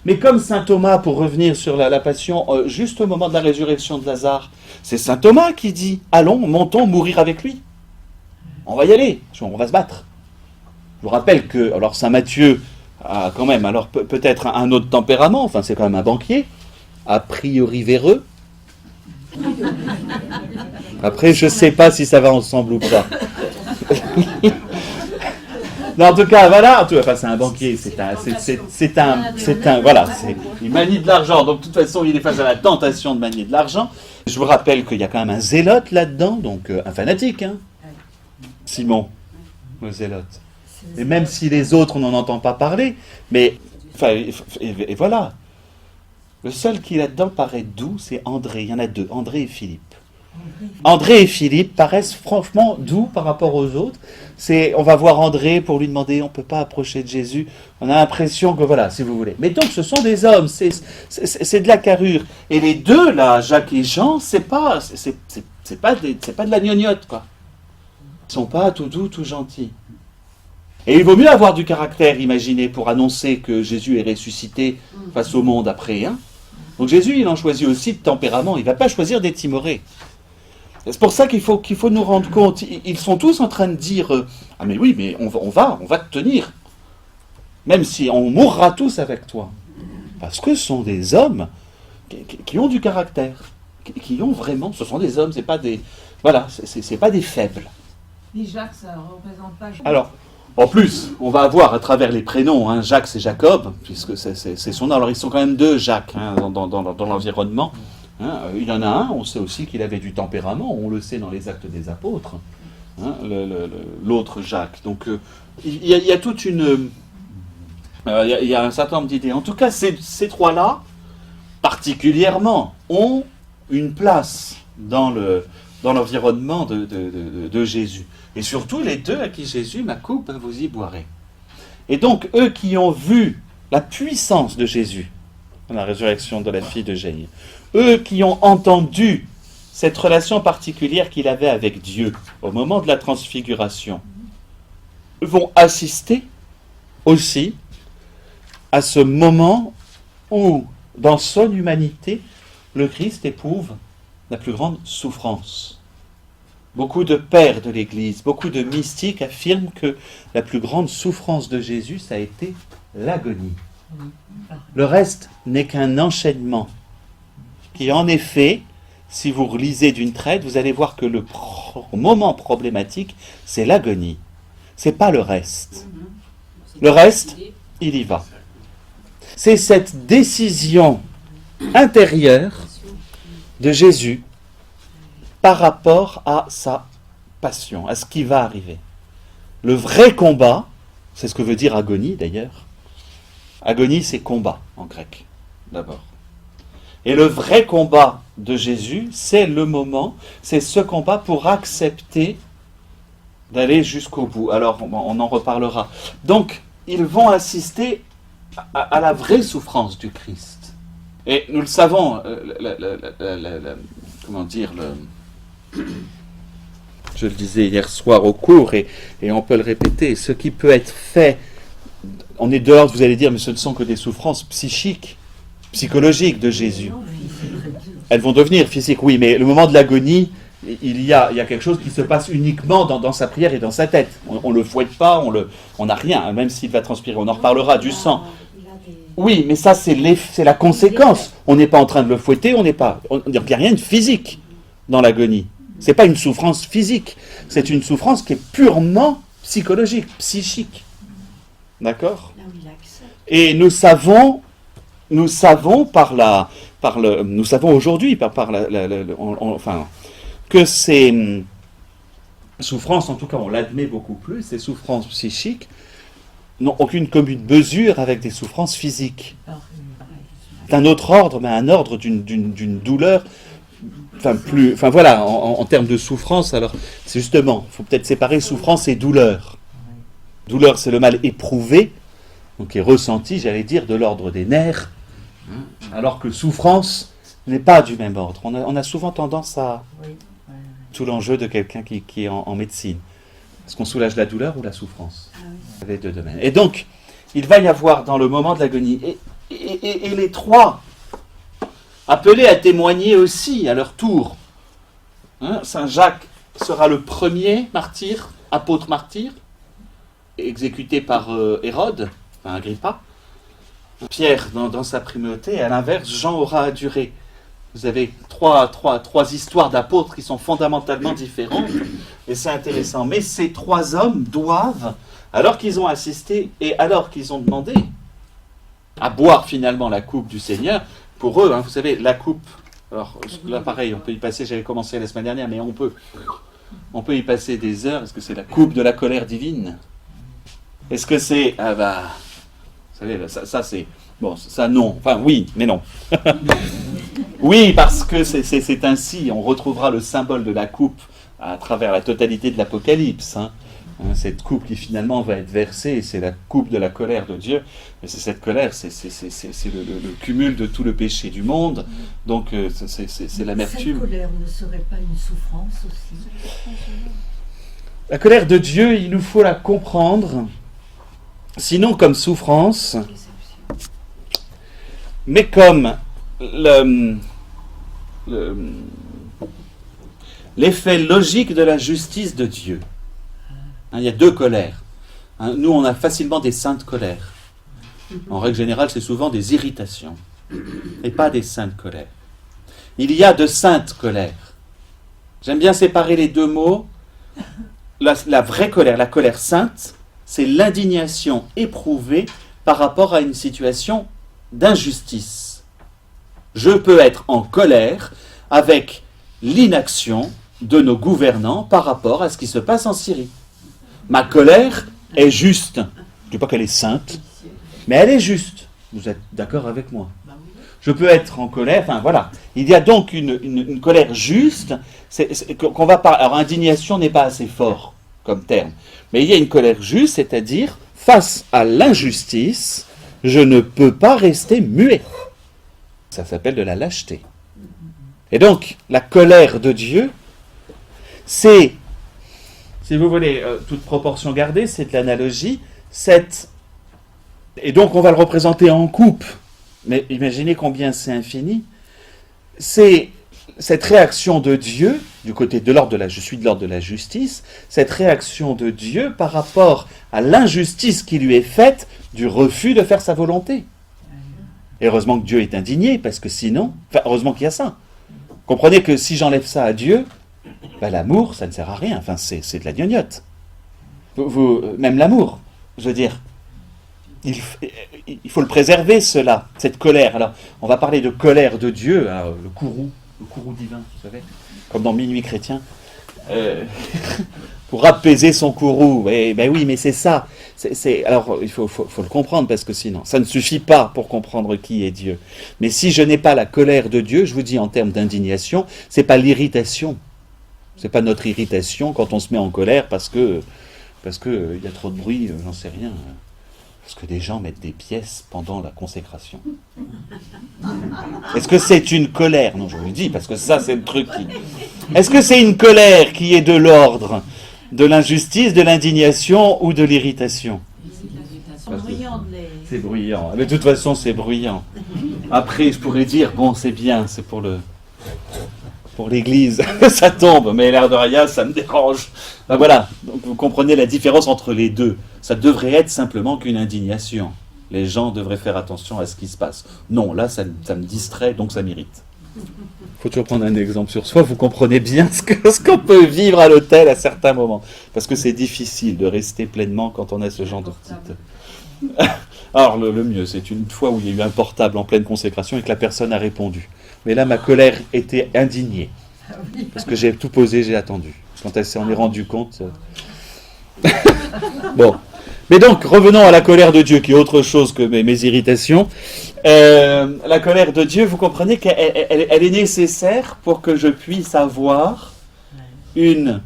A: Mais comme saint Thomas, pour revenir sur la passion, juste au moment de la résurrection de Lazare, c'est saint Thomas qui dit « Allons, montons mourir avec lui. On va y aller, on va se battre. » Je vous rappelle que, alors saint Matthieu a quand même, alors peut-être un autre tempérament, enfin c'est quand même un banquier, a priori véreux. Après, je ne sais pas si ça va ensemble ou pas. Non, en tout cas, voilà, enfin, c'est un banquier, voilà, il manie de l'argent, donc de toute façon, il est face à la tentation de manier de l'argent. Je vous rappelle qu'il y a quand même un zélote là-dedans, donc un fanatique, hein. Simon, le zélote. Et même si les autres, on n'en entend pas parler, mais, enfin, et voilà. Le seul qui là-dedans paraît doux, c'est André, il y en a deux, André et Philippe. André et Philippe paraissent franchement doux par rapport aux autres. On va voir André pour lui demander, on ne peut pas approcher de Jésus. On a l'impression que voilà, si vous voulez. Mais donc, ce sont des hommes, c'est de la carrure. Et les deux là, Jacques et Jean, c'est pas de la gnognotte quoi. Ils sont pas tout doux, tout gentils. Et il vaut mieux avoir du caractère, imaginez, pour annoncer que Jésus est ressuscité face au monde après. Hein. Donc Jésus, il en choisit aussi de tempérament. Il ne va pas choisir des timorés. C'est pour ça qu'il faut nous rendre compte. Ils sont tous en train de dire ah mais oui, mais on va te tenir. Même si on mourra tous avec toi. Parce que ce sont des hommes qui ont du caractère. Qui ont vraiment... Ce sont des hommes, c'est pas des... Voilà, c'est pas des faibles.
C: Et Jacques, ça ne représente pas...
A: Alors, en plus, on va avoir à travers les prénoms, hein, Jacques et Jacob, puisque c'est son nom. Alors, ils sont quand même deux Jacques hein, dans l'environnement. Hein. Il y en a un, on sait aussi qu'il avait du tempérament, on le sait dans les Actes des Apôtres. Hein, l'autre Jacques. Donc, il y a toute une... il y a un certain nombre d'idées. En tout cas, ces trois-là, particulièrement, ont une place dans l'environnement de Jésus. Et surtout les deux à qui Jésus ma coupe, hein, vous y boirez. Et donc, eux qui ont vu la puissance de Jésus dans la résurrection de la fille de Jaïr, eux qui ont entendu cette relation particulière qu'il avait avec Dieu au moment de la transfiguration, vont assister aussi à ce moment où, dans son humanité, le Christ éprouve la plus grande souffrance. Beaucoup de pères de l'Église, beaucoup de mystiques affirment que la plus grande souffrance de Jésus, ça a été l'agonie. Le reste n'est qu'un enchaînement qui, en effet, si vous relisez d'une traite, vous allez voir que le moment problématique, c'est l'agonie. C'est pas le reste. Le reste, il y va. C'est cette décision intérieure de Jésus par rapport à sa passion, à ce qui va arriver. Le vrai combat, c'est ce que veut dire agonie d'ailleurs. Agonie, c'est combat en grec, d'abord. Et le vrai combat de Jésus, c'est le moment, c'est ce combat pour accepter d'aller jusqu'au bout. Alors, on en reparlera. Donc, ils vont assister à la vraie souffrance du Christ. Et nous le savons, comment dire, je le disais hier soir au cours, et on peut le répéter, ce qui peut être fait, on est dehors, vous allez dire, mais ce ne sont que des souffrances psychiques, psychologiques de Jésus. Elles vont devenir physiques, oui, mais le moment de l'agonie, il y a quelque chose qui se passe uniquement dans sa prière et dans sa tête. On ne le fouette pas, on n'a rien, même s'il va transpirer, on en reparlera, du sang. Oui, mais ça, c'est la conséquence. On n'est pas en train de le fouetter, il n'y a rien de physique dans l'agonie. Ce n'est pas une souffrance physique, c'est une souffrance qui est purement psychologique, psychique. D'accord ? Et nous savons aujourd'hui, que ces souffrances, en tout cas on l'admet beaucoup plus, ces souffrances psychiques n'ont aucune commune mesure avec des souffrances physiques. D'un autre ordre, mais un ordre d'une douleur, en termes de souffrance, alors c'est justement, il faut peut-être séparer souffrance et douleur. Douleur, c'est le mal éprouvé, donc qui est ressenti, j'allais dire, de l'ordre des nerfs, alors que souffrance n'est pas du même ordre. On a souvent tendance à... Tout l'enjeu de quelqu'un qui est en médecine. Est-ce qu'on soulage la douleur ou la souffrance ? Les deux domaines. Et donc, il va y avoir dans le moment de l'agonie, et et les trois, appelés à témoigner aussi à leur tour. Hein, Saint Jacques sera le premier martyr, apôtre martyr, exécuté par Hérode, enfin Agrippa. Pierre dans sa primauté, et à l'inverse, Jean aura à durer. Vous avez trois histoires d'apôtres qui sont fondamentalement différentes, et c'est intéressant. Mais ces trois hommes doivent, alors qu'ils ont assisté et alors qu'ils ont demandé à boire finalement la coupe du Seigneur, pour eux, hein, vous savez, la coupe, alors là pareil, on peut y passer, j'avais commencé la semaine dernière, mais on peut y passer des heures, est-ce que c'est la coupe de la colère divine? Est-ce que c'est, vous savez, ça c'est, bon, ça non, enfin oui, mais non. Oui, parce que c'est ainsi, on retrouvera le symbole de la coupe à travers la totalité de l'Apocalypse. Cette coupe qui finalement va être versée, c'est la coupe de la colère de Dieu. Et c'est cette colère, c'est le cumul de tout le péché du monde. Donc c'est l'amertume.
D: Cette colère ne serait pas une souffrance aussi?
A: La colère de Dieu, il nous faut la comprendre, sinon comme souffrance, mais comme l'effet logique de la justice de Dieu. Il y a deux colères. Nous, on a facilement des saintes colères. En règle générale, c'est souvent des irritations, et pas des saintes colères. Il y a de saintes colères. J'aime bien séparer les deux mots. La vraie colère, la colère sainte, c'est l'indignation éprouvée par rapport à une situation d'injustice. Je peux être en colère avec l'inaction de nos gouvernants par rapport à ce qui se passe en Syrie. Ma colère est juste. Je ne dis pas qu'elle est sainte, mais elle est juste. Vous êtes d'accord avec moi? Je peux être en colère, enfin voilà. Il y a donc une colère juste, qu'on va parler. Alors indignation n'est pas assez fort comme terme, mais il y a une colère juste, c'est-à-dire face à l'injustice, je ne peux pas rester muet. Ça s'appelle de la lâcheté. Et donc, la colère de Dieu, c'est, si vous voulez, toute proportion gardée, c'est de l'analogie, et donc on va le représenter en coupe, mais imaginez combien c'est infini, c'est cette réaction de Dieu, du côté de l'ordre de je suis de l'ordre de la justice, cette réaction de Dieu par rapport à l'injustice qui lui est faite du refus de faire sa volonté. Et heureusement que Dieu est indigné, parce que sinon, heureusement qu'il y a ça. Comprenez que si j'enlève ça à Dieu, l'amour, ça ne sert à rien, enfin c'est de la gnognotte. Même l'amour, je veux dire, il faut le préserver, cette colère. Alors, on va parler de colère de Dieu, le courroux divin, vous savez, comme dans Minuit chrétien, pour apaiser son courroux. Oui, mais c'est ça. Alors, il faut le comprendre, parce que sinon, ça ne suffit pas pour comprendre qui est Dieu. Mais si je n'ai pas la colère de Dieu, je vous dis en termes d'indignation, c'est pas l'irritation. C'est pas notre irritation quand on se met en colère parce que y a trop de bruit, j'en sais rien. Parce que des gens mettent des pièces pendant la consécration. Est-ce que c'est une colère? Non, je vous le dis, parce que ça, c'est le truc qui... Est-ce que c'est une colère qui est de l'ordre de l'injustice, de l'indignation ou de l'irritation? C'est bruyant. Mais de toute façon, c'est bruyant. Après, je pourrais dire, bon, c'est bien, c'est pour l'église, ça tombe, mais l'air de rien, ça me dérange. Voilà, donc vous comprenez la différence entre les deux. Ça devrait être simplement qu'une indignation. Les gens devraient faire attention à ce qui se passe. Non, là, ça me distrait, donc ça m'irrite. Il faut toujours prendre un exemple sur soi, vous comprenez bien ce qu'on peut vivre à l'hôtel à certains moments. Parce que c'est difficile de rester pleinement quand on a ce genre de petite... Alors, le mieux, c'est une fois où il y a eu un portable en pleine consécration et que la personne a répondu. Mais là, ma colère était indignée. Parce que j'ai tout posé, j'ai attendu. Quand elle s'en est rendue compte... Bon. Mais donc, revenons à la colère de Dieu, qui est autre chose que mes irritations. La colère de Dieu, vous comprenez qu'elle est nécessaire pour que je puisse avoir que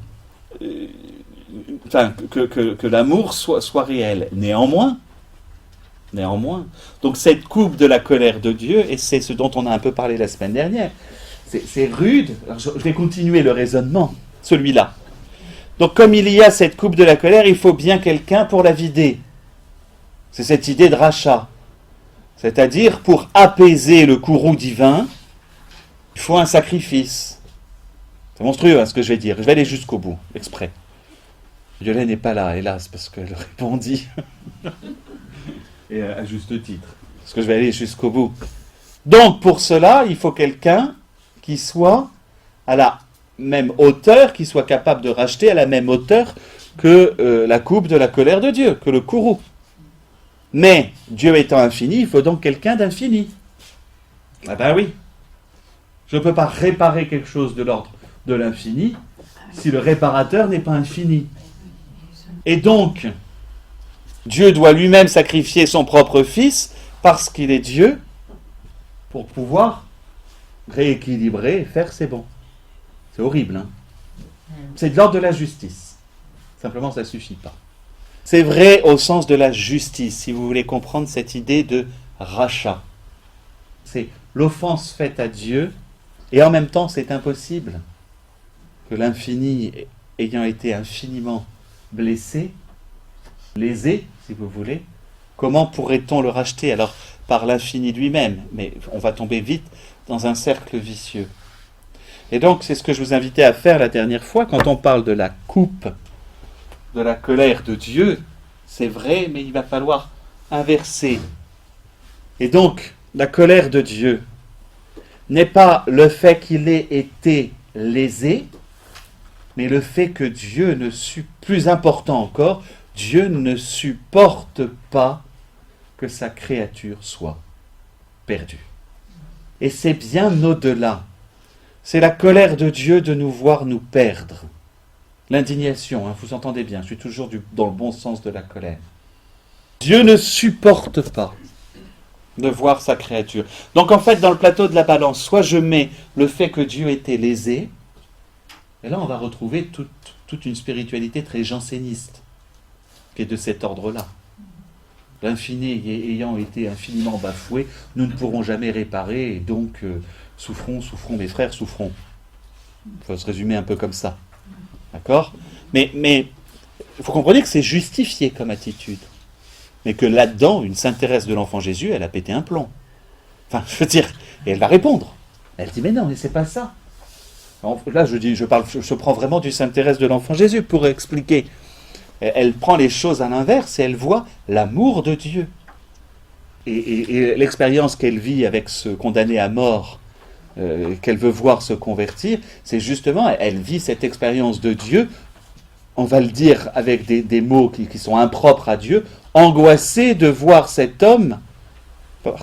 A: l'amour soit réel. Néanmoins, donc cette coupe de la colère de Dieu, et c'est ce dont on a un peu parlé la semaine dernière, c'est rude. Alors je vais continuer le raisonnement, celui-là. Donc comme il y a cette coupe de la colère, il faut bien quelqu'un pour la vider. C'est cette idée de rachat. C'est-à-dire, pour apaiser le courroux divin, il faut un sacrifice. C'est monstrueux hein, ce que je vais dire. Je vais aller jusqu'au bout, exprès. Violaine n'est pas là, hélas, parce qu'elle répondit. Et à juste titre. Parce que je vais aller jusqu'au bout. Donc, pour cela, il faut quelqu'un qui soit à la même hauteur, qui soit capable de racheter à la même hauteur que la coupe de la colère de Dieu, que le courroux. Mais, Dieu étant infini, il faut donc quelqu'un d'infini. Ah ben oui. Je ne peux pas réparer quelque chose de l'ordre de l'infini si le réparateur n'est pas infini. Et donc, Dieu doit lui-même sacrifier son propre Fils parce qu'il est Dieu pour pouvoir rééquilibrer et faire ses bons. C'est horrible, hein? C'est de l'ordre de la justice. Simplement, ça ne suffit pas. C'est vrai au sens de la justice, si vous voulez comprendre cette idée de rachat. C'est l'offense faite à Dieu, et en même temps, c'est impossible que l'infini, ayant été infiniment blessé, lésé, si vous voulez, comment pourrait-on le racheter? Alors, par l'infini lui-même, mais on va tomber vite dans un cercle vicieux. Et donc, c'est ce que je vous invitais à faire la dernière fois, quand on parle de la coupe de la colère de Dieu, c'est vrai, mais il va falloir inverser. Et donc, la colère de Dieu n'est pas le fait qu'il ait été lésé, mais le fait que Dieu plus important encore, Dieu ne supporte pas que sa créature soit perdue. Et c'est bien au-delà. C'est la colère de Dieu de nous voir nous perdre. L'indignation, hein, vous entendez bien, je suis toujours dans le bon sens de la colère. Dieu ne supporte pas de voir sa créature. Donc en fait, dans le plateau de la balance, soit je mets le fait que Dieu était lésé, et là on va retrouver toute une spiritualité très janséniste, qui est de cet ordre-là. L'infini ayant été infiniment bafoué, nous ne pourrons jamais réparer, et donc souffrons, mes frères, souffrons. Il faut se résumer un peu comme ça. D'accord ? Mais il faut comprendre que c'est justifié comme attitude. Mais que là-dedans, une Sainte Thérèse de l'Enfant Jésus, elle a pété un plomb. Enfin, je veux dire, et elle va répondre. Elle dit, mais non, mais c'est pas ça. Là, je prends vraiment du Sainte Thérèse de l'Enfant Jésus pour expliquer. Elle prend les choses à l'inverse et elle voit l'amour de Dieu. Et l'expérience qu'elle vit avec ce condamné à mort, qu'elle veut voir se convertir, c'est justement, elle vit cette expérience de Dieu, on va le dire avec des mots qui sont impropres à Dieu, angoissée de voir cet homme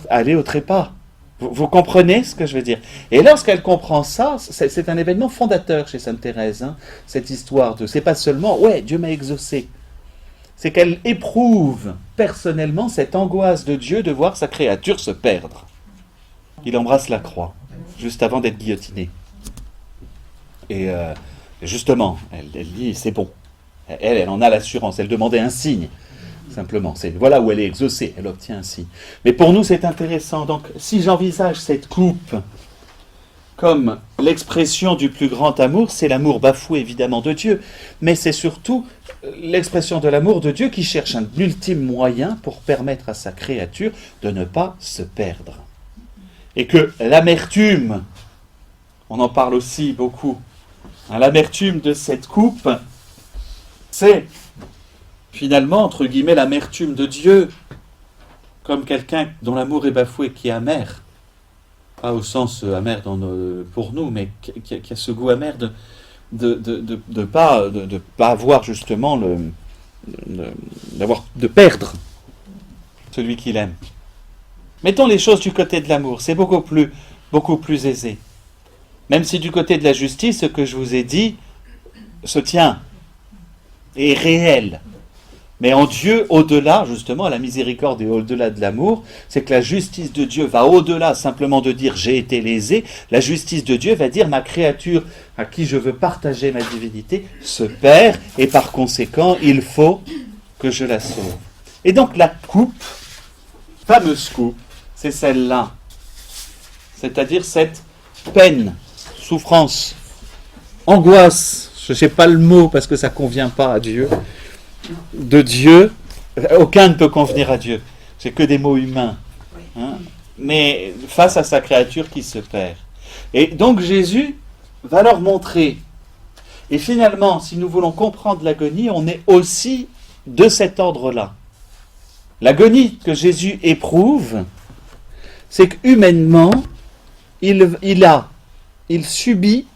A: aller au trépas. Vous comprenez ce que je veux dire? Et lorsqu'elle comprend ça, c'est un événement fondateur chez Sainte Thérèse, hein, cette histoire de... C'est pas seulement « ouais, Dieu m'a exaucé ». C'est qu'elle éprouve personnellement cette angoisse de Dieu de voir sa créature se perdre. Il embrasse la croix, juste avant d'être guillotiné. Et justement, elle dit « c'est bon ». Elle en a l'assurance, elle demandait un signe. Simplement, voilà où elle est exaucée, elle obtient un signe. Mais pour nous, c'est intéressant. Donc, si j'envisage cette coupe comme l'expression du plus grand amour, c'est l'amour bafoué, évidemment, de Dieu, mais c'est surtout l'expression de l'amour de Dieu qui cherche un ultime moyen pour permettre à sa créature de ne pas se perdre. Et que l'amertume, on en parle aussi beaucoup, hein, l'amertume de cette coupe, c'est finalement, entre guillemets, l'amertume de Dieu, comme quelqu'un dont l'amour est bafoué, qui est amer, pas au sens amer pour nous, mais qui a ce goût amer de pas avoir justement de perdre celui qu'il aime. Mettons les choses du côté de l'amour, c'est beaucoup plus aisé. Même si du côté de la justice, ce que je vous ai dit se tient, est réel. Mais en Dieu, au-delà, justement, la miséricorde et au-delà de l'amour, c'est que la justice de Dieu va au-delà simplement de dire « j'ai été lésé ». La justice de Dieu va dire « ma créature à qui je veux partager ma divinité se perd et par conséquent, il faut que je la sauve ». Et donc la coupe, fameuse coupe, c'est celle-là. C'est-à-dire cette peine, souffrance, angoisse, je ne sais pas le mot parce que ça ne convient pas à Dieu, de Dieu, aucun ne peut convenir à Dieu. C'est que des mots humains. hein, mais face à sa créature qui se perd. Et donc Jésus va leur montrer. Et finalement, si nous voulons comprendre l'agonie, on est aussi de cet ordre-là. L'agonie que Jésus éprouve, c'est qu'humainement, il subit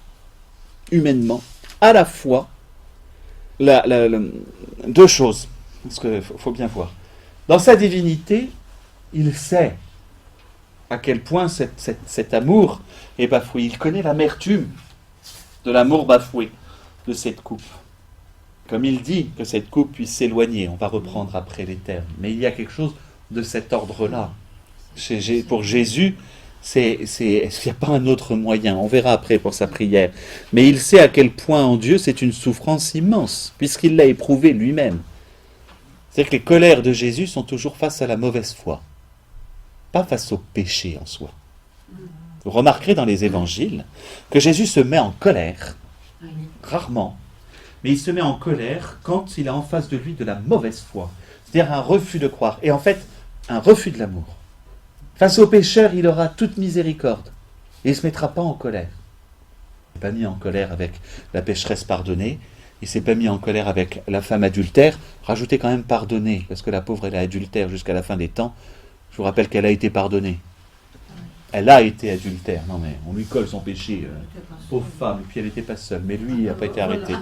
A: humainement à la fois deux choses. Parce qu'il faut bien voir. Dans sa divinité, il sait à quel point cet amour est bafoué. Il connaît l'amertume de l'amour bafoué de cette coupe. Comme il dit que cette coupe puisse s'éloigner, on va reprendre après les termes. Mais il y a quelque chose de cet ordre-là. Pour Jésus, il n'y a pas un autre moyen. On verra après pour sa prière. Mais il sait à quel point en Dieu c'est une souffrance immense, puisqu'il l'a éprouvé lui-même. C'est-à-dire que les colères de Jésus sont toujours face à la mauvaise foi, pas face au péché en soi. Vous remarquerez dans les évangiles que Jésus se met en colère, rarement, mais il se met en colère quand il a en face de lui de la mauvaise foi, c'est-à-dire un refus de croire, et en fait un refus de l'amour. Face au pécheur, il aura toute miséricorde, et il ne se mettra pas en colère. Il ne s'est pas mis en colère avec la pécheresse pardonnée, il ne s'est pas mis en colère avec la femme adultère, rajoutez quand même pardonnée, parce que la pauvre elle est adultère jusqu'à la fin des temps. Je vous rappelle qu'elle a été pardonnée. Elle a été adultère. Non mais on lui colle son péché. Pauvre femme. Et puis elle n'était pas seule. Mais lui, il n'a pas été arrêté.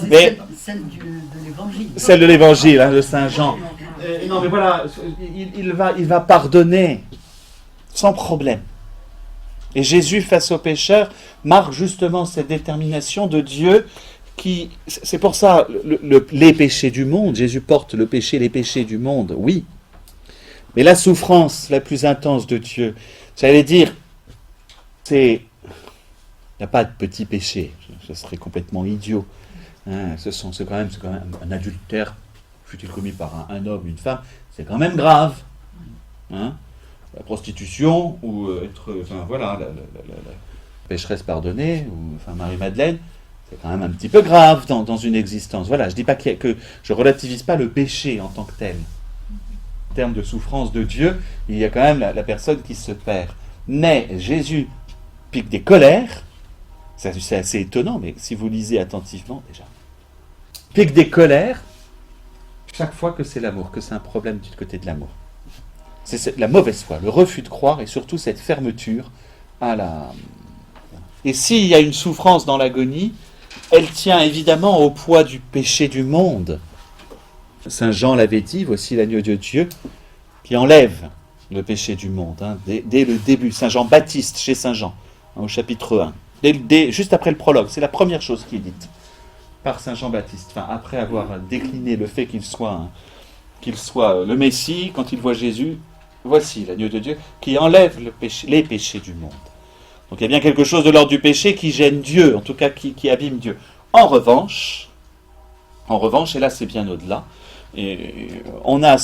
A: Mais
D: celle de l'Évangile.
A: Celle de l'Évangile, hein, de Saint Jean. Non mais voilà, il va pardonner sans problème. Et Jésus, face aux pécheurs, marque justement cette détermination de Dieu qui... C'est pour ça, les péchés du monde, Jésus porte le péché, les péchés du monde, oui. Mais la souffrance la plus intense de Dieu, j'allais dire, il n'y a pas de petits péchés, ce serait complètement idiot. Hein, c'est quand même un adultère, fut-il commis par un homme, une femme, c'est quand même grave. Hein, la prostitution, ou la pécheresse pardonnée, ou Marie-Madeleine, c'est quand même un petit peu grave dans une existence. Voilà, je dis pas que je relativise pas le péché en tant que tel. En termes de souffrance de Dieu, il y a quand même la personne qui se perd. Mais Jésus pique des colères, c'est assez étonnant, mais si vous lisez attentivement déjà, pique des colères chaque fois que c'est l'amour, que c'est un problème du côté de l'amour. C'est la mauvaise foi, le refus de croire et surtout cette fermeture à la... Et s'il y a une souffrance dans l'agonie, elle tient évidemment au poids du péché du monde. Saint Jean l'avait dit, voici l'agneau de Dieu qui enlève le péché du monde. Hein, dès le début, Saint Jean Baptiste chez Saint Jean, hein, au chapitre 1, juste après le prologue, c'est la première chose qui est dite par Saint Jean Baptiste. Enfin, après avoir décliné le fait qu'il soit le Messie, quand il voit Jésus, voici l'agneau de Dieu qui enlève les péchés du monde. Donc il y a bien quelque chose de l'ordre du péché qui gêne Dieu, en tout cas qui abîme Dieu. En revanche, et là c'est bien au-delà, et on a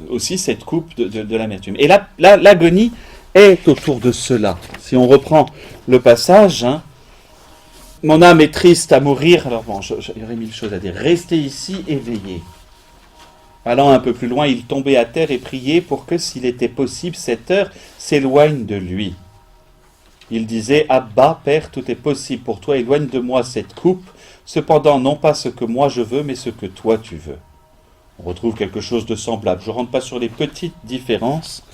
A: aussi cette coupe de l'amertume. Et là, l'agonie est autour de cela. Si on reprend le passage, hein, mon âme est triste à mourir. Alors bon, il y aurait mille choses à dire. Restez ici éveillés. Allant un peu plus loin, il tombait à terre et priait pour que, s'il était possible, cette heure s'éloigne de lui. Il disait, Abba, Père, tout est possible pour toi, éloigne de moi cette coupe, cependant non pas ce que moi je veux, mais ce que toi tu veux. On retrouve quelque chose de semblable. Je ne rentre pas sur les petites différences.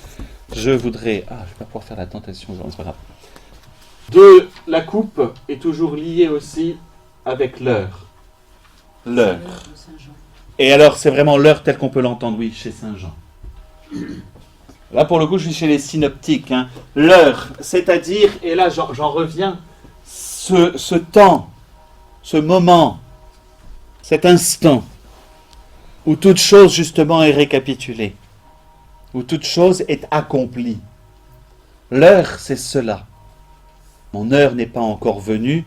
A: Je voudrais... je ne vais pas pouvoir faire la tentation, c'est pas grave. La coupe est toujours liée aussi avec l'heure. L'heure. Et alors, c'est vraiment l'heure telle qu'on peut l'entendre, oui, chez Saint Jean. Là, pour le coup, je suis chez les synoptiques. Hein. L'heure, c'est-à-dire, et là, j'en reviens, ce temps, ce moment, cet instant, où toute chose, justement, est récapitulée, où toute chose est accomplie. L'heure, c'est cela. Mon heure n'est pas encore venue,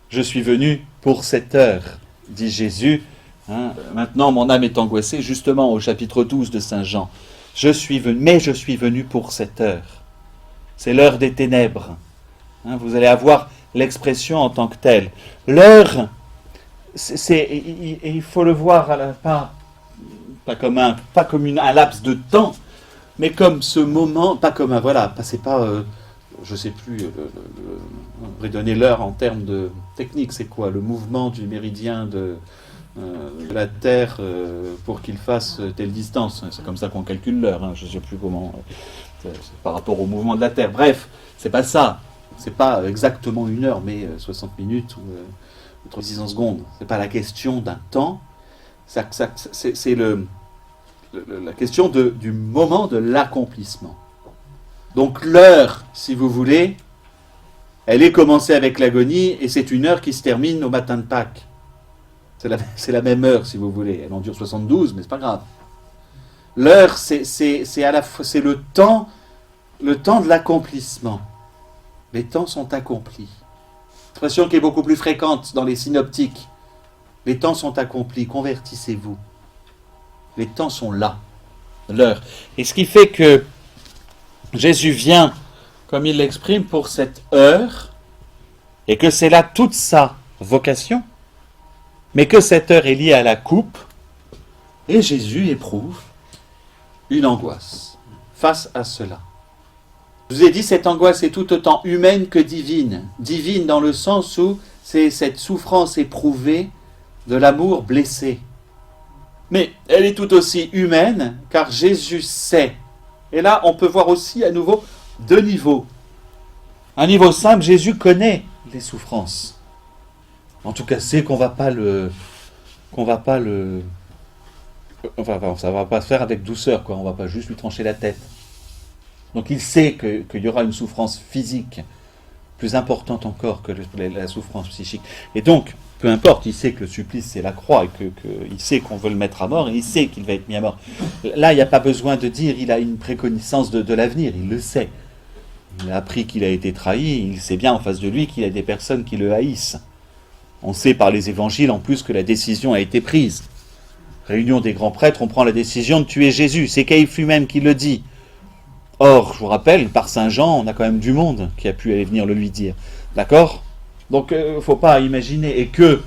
A: je suis venu pour cette heure, dit Jésus. Hein, maintenant, mon âme est angoissée, justement au chapitre 12 de Saint Jean. Je suis venu pour cette heure. C'est l'heure des ténèbres. Hein, vous allez avoir l'expression en tant que telle. L'heure, il faut le voir pas pas comme un laps de temps, mais comme ce moment, pas comme un, voilà, c'est pas, je sais plus, redonner l'heure en termes de technique, c'est quoi, le mouvement du méridien de la Terre pour qu'il fasse telle distance, c'est comme ça qu'on calcule l'heure, hein, je sais plus comment, c'est par rapport au mouvement de la Terre, bref, c'est pas ça, c'est pas exactement 1 heure, mais 60 minutes ou 300 secondes, c'est pas la question d'un temps, c'est la question du moment de l'accomplissement. Donc l'heure, si vous voulez, elle est commencée avec l'agonie et c'est une heure qui se termine au matin de Pâques. C'est la même heure, si vous voulez. Elle en dure 72, mais c'est pas grave. L'heure, c'est le temps de l'accomplissement. Les temps sont accomplis. Expression qui est beaucoup plus fréquente dans les synoptiques. Les temps sont accomplis, convertissez-vous. Les temps sont là, l'heure. Et ce qui fait que Jésus vient, comme il l'exprime, pour cette heure, et que c'est là toute sa vocation, mais que cette heure est liée à la coupe, et Jésus éprouve une angoisse face à cela. Je vous ai dit, cette angoisse est tout autant humaine que divine. Divine dans le sens où c'est cette souffrance éprouvée de l'amour blessé. Mais elle est tout aussi humaine, car Jésus sait. Et là, on peut voir aussi à nouveau 2 niveaux. Un niveau simple, Jésus connaît les souffrances. En tout cas, sait qu'on va pas ça va pas se faire avec douceur, quoi. On va pas juste lui trancher la tête. Donc il sait qu'il y aura une souffrance physique plus importante encore que la souffrance psychique. Et donc, peu importe, il sait que le supplice c'est la croix, et il sait qu'on veut le mettre à mort, et il sait qu'il va être mis à mort. Là, il n'y a pas besoin de dire, il a une préconnaissance de l'avenir, il le sait. Il a appris qu'il a été trahi, il sait bien en face de lui qu'il y a des personnes qui le haïssent. On sait par les évangiles en plus que la décision a été prise. Réunion des grands prêtres, on prend la décision de tuer Jésus, c'est Caïphe lui-même qui le dit. Or, je vous rappelle, par Saint Jean, on a quand même du monde qui a pu aller venir le lui dire. D'accord ? Donc, il ne faut pas imaginer, et que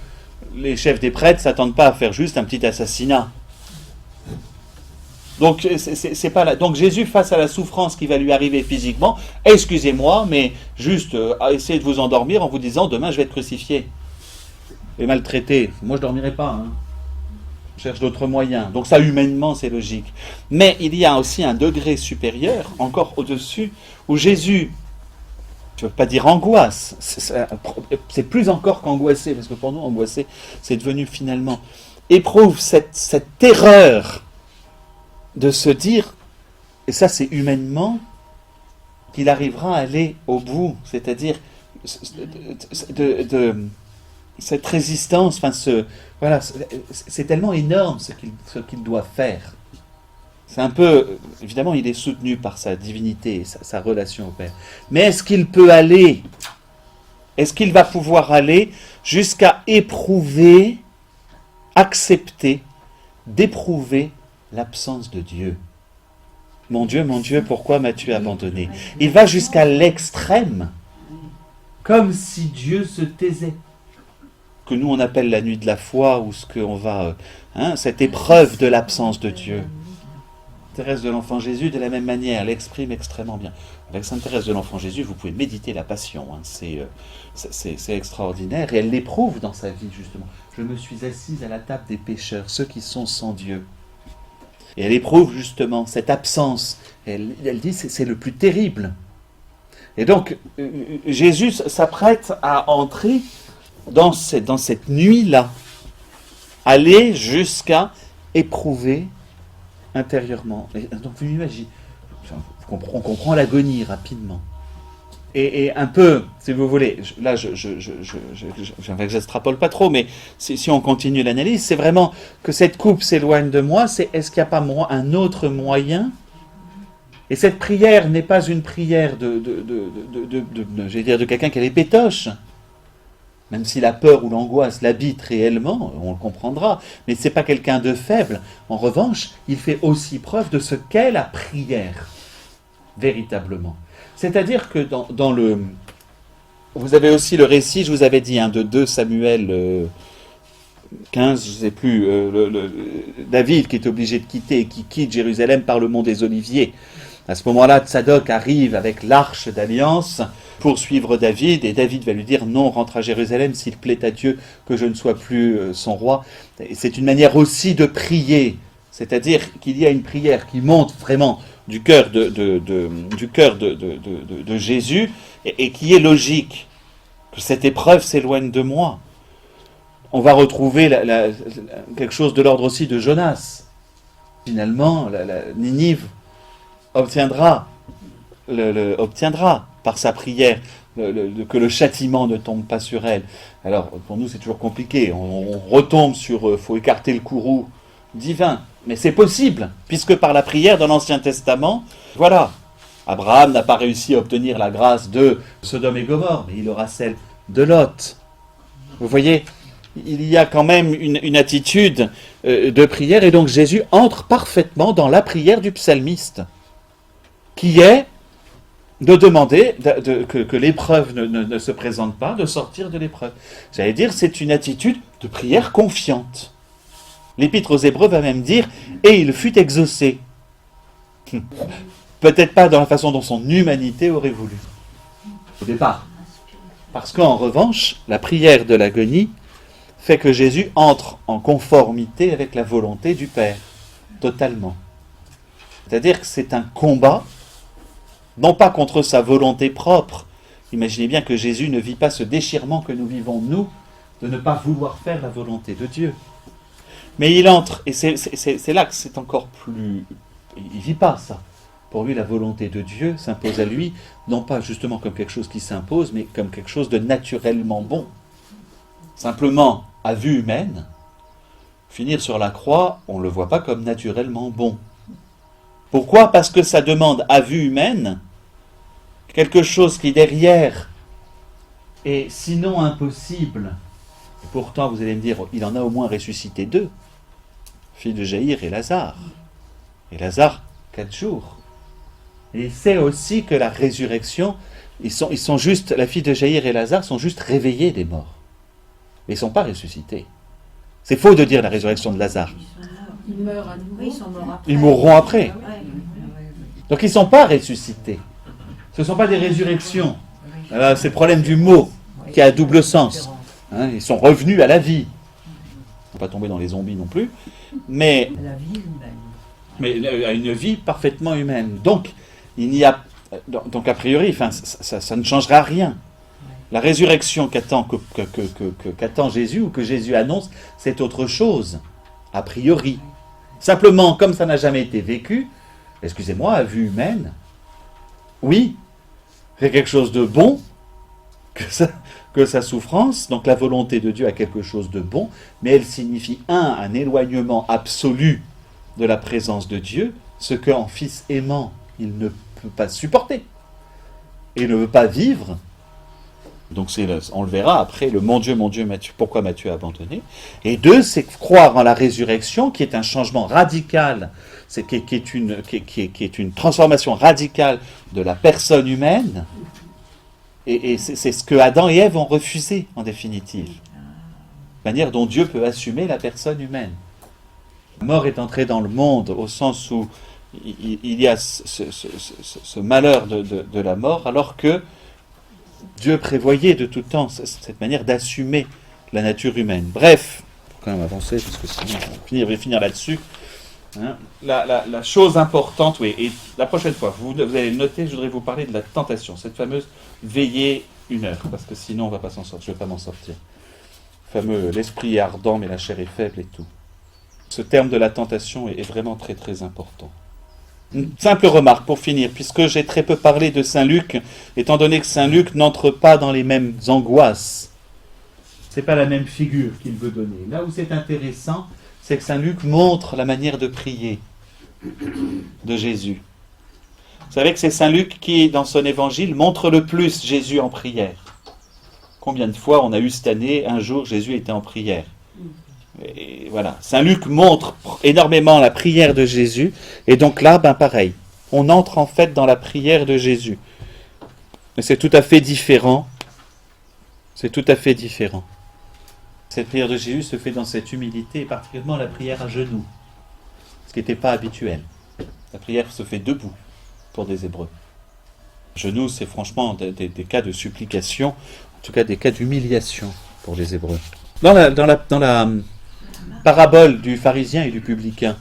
A: les chefs des prêtres ne s'attendent pas à faire juste un petit assassinat. Donc, c'est pas là. Donc, Jésus, face à la souffrance qui va lui arriver physiquement, excusez-moi, mais juste essayez de vous endormir en vous disant, demain, je vais être crucifié et maltraité. Moi, je ne dormirai pas, hein. Je cherche d'autres moyens. Donc ça, humainement, c'est logique. Mais il y a aussi un degré supérieur, encore au-dessus, où Jésus, je ne veux pas dire angoisse, c'est plus encore qu'angoissé, parce que pour nous, angoissé, c'est devenu finalement, éprouve cette terreur de se dire, et ça c'est humainement, qu'il arrivera à aller au bout, c'est-à-dire de cette résistance, voilà, c'est tellement énorme ce qu'il doit faire. C'est un peu, évidemment, il est soutenu par sa divinité, sa relation au Père. Mais est-ce qu'il peut aller, est-ce qu'il va pouvoir aller jusqu'à éprouver, accepter, d'éprouver l'absence de Dieu ? Mon Dieu, pourquoi m'as-tu abandonné ? Il va jusqu'à l'extrême, comme si Dieu se taisait. Que nous on appelle la nuit de la foi, ou ce qu'on va, cette épreuve de l'absence de Dieu. Thérèse de l'Enfant Jésus, de la même manière, l'exprime extrêmement bien. Avec Sainte Thérèse de l'Enfant Jésus, vous pouvez méditer la Passion, c'est extraordinaire, et elle l'éprouve dans sa vie, justement. Je me suis assise à la table des pécheurs, ceux qui sont sans Dieu. Et elle éprouve justement cette absence. Elle dit, c'est le plus terrible. Et donc, Jésus s'apprête à entrer dans cette nuit-là, aller jusqu'à éprouver intérieurement. Et donc vous imaginez, on comprend l'agonie rapidement. Et un peu, si vous voulez, là j'extrapole pas trop, mais si on continue l'analyse, c'est vraiment que cette coupe s'éloigne de moi, c'est est-ce qu'il n'y a pas un autre moyen ? Et cette prière n'est pas une prière de quelqu'un qui a les pétoches. Même si la peur ou l'angoisse l'habite réellement, on le comprendra, mais ce n'est pas quelqu'un de faible. En revanche, il fait aussi preuve de ce qu'est la prière, véritablement. C'est-à-dire que dans le... Vous avez aussi le récit, je vous avais dit, de 2 Samuel 15, je ne sais plus, David qui est obligé de quitter et qui quitte Jérusalem par le mont des Oliviers. À ce moment-là, Tsadok arrive avec l'arche d'alliance pour suivre David, et David va lui dire « Non, rentre à Jérusalem, s'il plaît à Dieu que je ne sois plus son roi ». C'est une manière aussi de prier, c'est-à-dire qu'il y a une prière qui monte vraiment du cœur de Jésus, et qui est logique, que cette épreuve s'éloigne de moi. On va retrouver quelque chose de l'ordre aussi de Jonas. Finalement, Ninive obtiendra par sa prière que le châtiment ne tombe pas sur elle. Alors, pour nous, c'est toujours compliqué. On retombe sur faut écarter le courroux divin. Mais c'est possible, puisque par la prière dans l'Ancien Testament, voilà, Abraham n'a pas réussi à obtenir la grâce de Sodome et Gomorrhe, mais il aura celle de Lot. Vous voyez, il y a quand même une attitude de prière, et donc Jésus entre parfaitement dans la prière du psalmiste, qui est de demander que l'épreuve ne se présente pas, de sortir de l'épreuve. J'allais dire, c'est une attitude de prière confiante. L'Épître aux Hébreux va même dire « et il fut exaucé ». Peut-être pas dans la façon dont son humanité aurait voulu, au départ. Parce qu'en revanche, la prière de l'agonie fait que Jésus entre en conformité avec la volonté du Père, totalement. C'est-à-dire que c'est un combat, non pas contre sa volonté propre. Imaginez bien que Jésus ne vit pas ce déchirement que nous vivons, nous, de ne pas vouloir faire la volonté de Dieu. Mais il entre, et c'est là que c'est encore plus... Il ne vit pas ça. Pour lui, la volonté de Dieu s'impose à lui, non pas justement comme quelque chose qui s'impose, mais comme quelque chose de naturellement bon. Simplement, à vue humaine, finir sur la croix, on ne le voit pas comme naturellement bon. Pourquoi ? Parce que ça demande, à vue humaine, quelque chose qui derrière est sinon impossible. Et pourtant, vous allez me dire, il en a au moins ressuscité 2. Fille de Jaïr et Lazare. Et Lazare, 4 jours. Et c'est aussi que la résurrection, ils sont juste, la fille de Jaïr et Lazare sont juste réveillés des morts. Mais ils ne sont pas ressuscités. C'est faux de dire la résurrection de Lazare.
B: Ils meurent à nouveau.
C: Ils sont morts après.
A: Ils mourront après. Donc ils ne sont pas ressuscités. Ce ne sont pas des résurrections. Alors, c'est le problème du mot, qui a un double sens. Hein, ils sont revenus à la vie. Ils ne sont pas tombés dans les zombies non plus, mais
D: La vie humaine.
A: mais à une vie parfaitement humaine. Donc, il n'y a, donc a priori, enfin, ça ne changera rien. La résurrection qu'attend Jésus, ou que Jésus annonce, c'est autre chose, a priori. Simplement, comme ça n'a jamais été vécu, excusez-moi, à vue humaine, oui, c'est quelque chose de bon, que sa souffrance, donc la volonté de Dieu a quelque chose de bon, mais elle signifie, un éloignement absolu de la présence de Dieu, ce qu'en fils aimant, il ne peut pas supporter, et ne veut pas vivre. Donc on le verra après, le mon Dieu, pourquoi m'as-tu abandonné ? Et 2, c'est croire en la résurrection, qui est un changement radical, qui est une transformation radicale de la personne humaine, et c'est ce que Adam et Ève ont refusé, en définitive. La manière dont Dieu peut assumer la personne humaine. La mort est entrée dans le monde, au sens où il y a ce malheur de la mort, alors que Dieu prévoyait de tout temps cette manière d'assumer la nature humaine. Bref, il faut quand même avancer, parce que sinon on va finir là-dessus. Hein, la chose importante, oui, et la prochaine fois, vous allez noter, je voudrais vous parler de la tentation, cette fameuse veiller 1 heure, parce que sinon on ne va pas s'en sortir, je ne vais pas m'en sortir. Le fameux, l'esprit est ardent, mais la chair est faible et tout. Ce terme de la tentation est vraiment très très important. Une simple remarque pour finir, puisque j'ai très peu parlé de Saint Luc, étant donné que Saint Luc n'entre pas dans les mêmes angoisses. Ce n'est pas la même figure qu'il veut donner. Là où c'est intéressant, c'est que Saint Luc montre la manière de prier de Jésus. Vous savez que c'est Saint Luc qui, dans son évangile, montre le plus Jésus en prière. Combien de fois on a eu cette année, un jour, Jésus était en prière. Et voilà, Saint Luc montre énormément la prière de Jésus, et donc là, pareil, on entre en fait dans la prière de Jésus. Mais c'est tout à fait différent. C'est tout à fait différent. Cette prière de Jésus se fait dans cette humilité, et particulièrement la prière à genoux, ce qui n'était pas habituel. La prière se fait debout pour des Hébreux. Genoux, c'est franchement des cas de supplication, en tout cas des cas d'humiliation pour les Hébreux. Dans la parabole du pharisien et du publicain,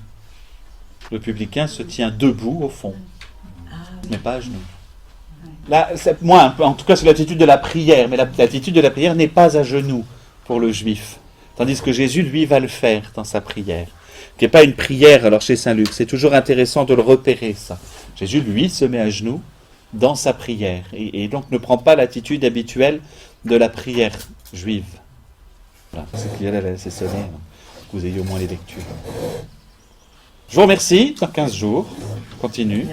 A: le publicain se tient debout au fond, mais pas à genoux. Là, en tout cas, c'est l'attitude de la prière, mais l'attitude de la prière n'est pas à genoux pour le juif. Tandis que Jésus, lui, va le faire dans sa prière, qui n'est pas une prière, alors chez Saint-Luc, c'est toujours intéressant de le repérer, ça. Jésus, lui, se met à genoux dans sa prière, et donc ne prend pas l'attitude habituelle de la prière juive. Voilà, c'est qu'il y a là, c'est sonné, que vous ayez au moins les lectures. Je vous remercie, dans 15 jours, on continue.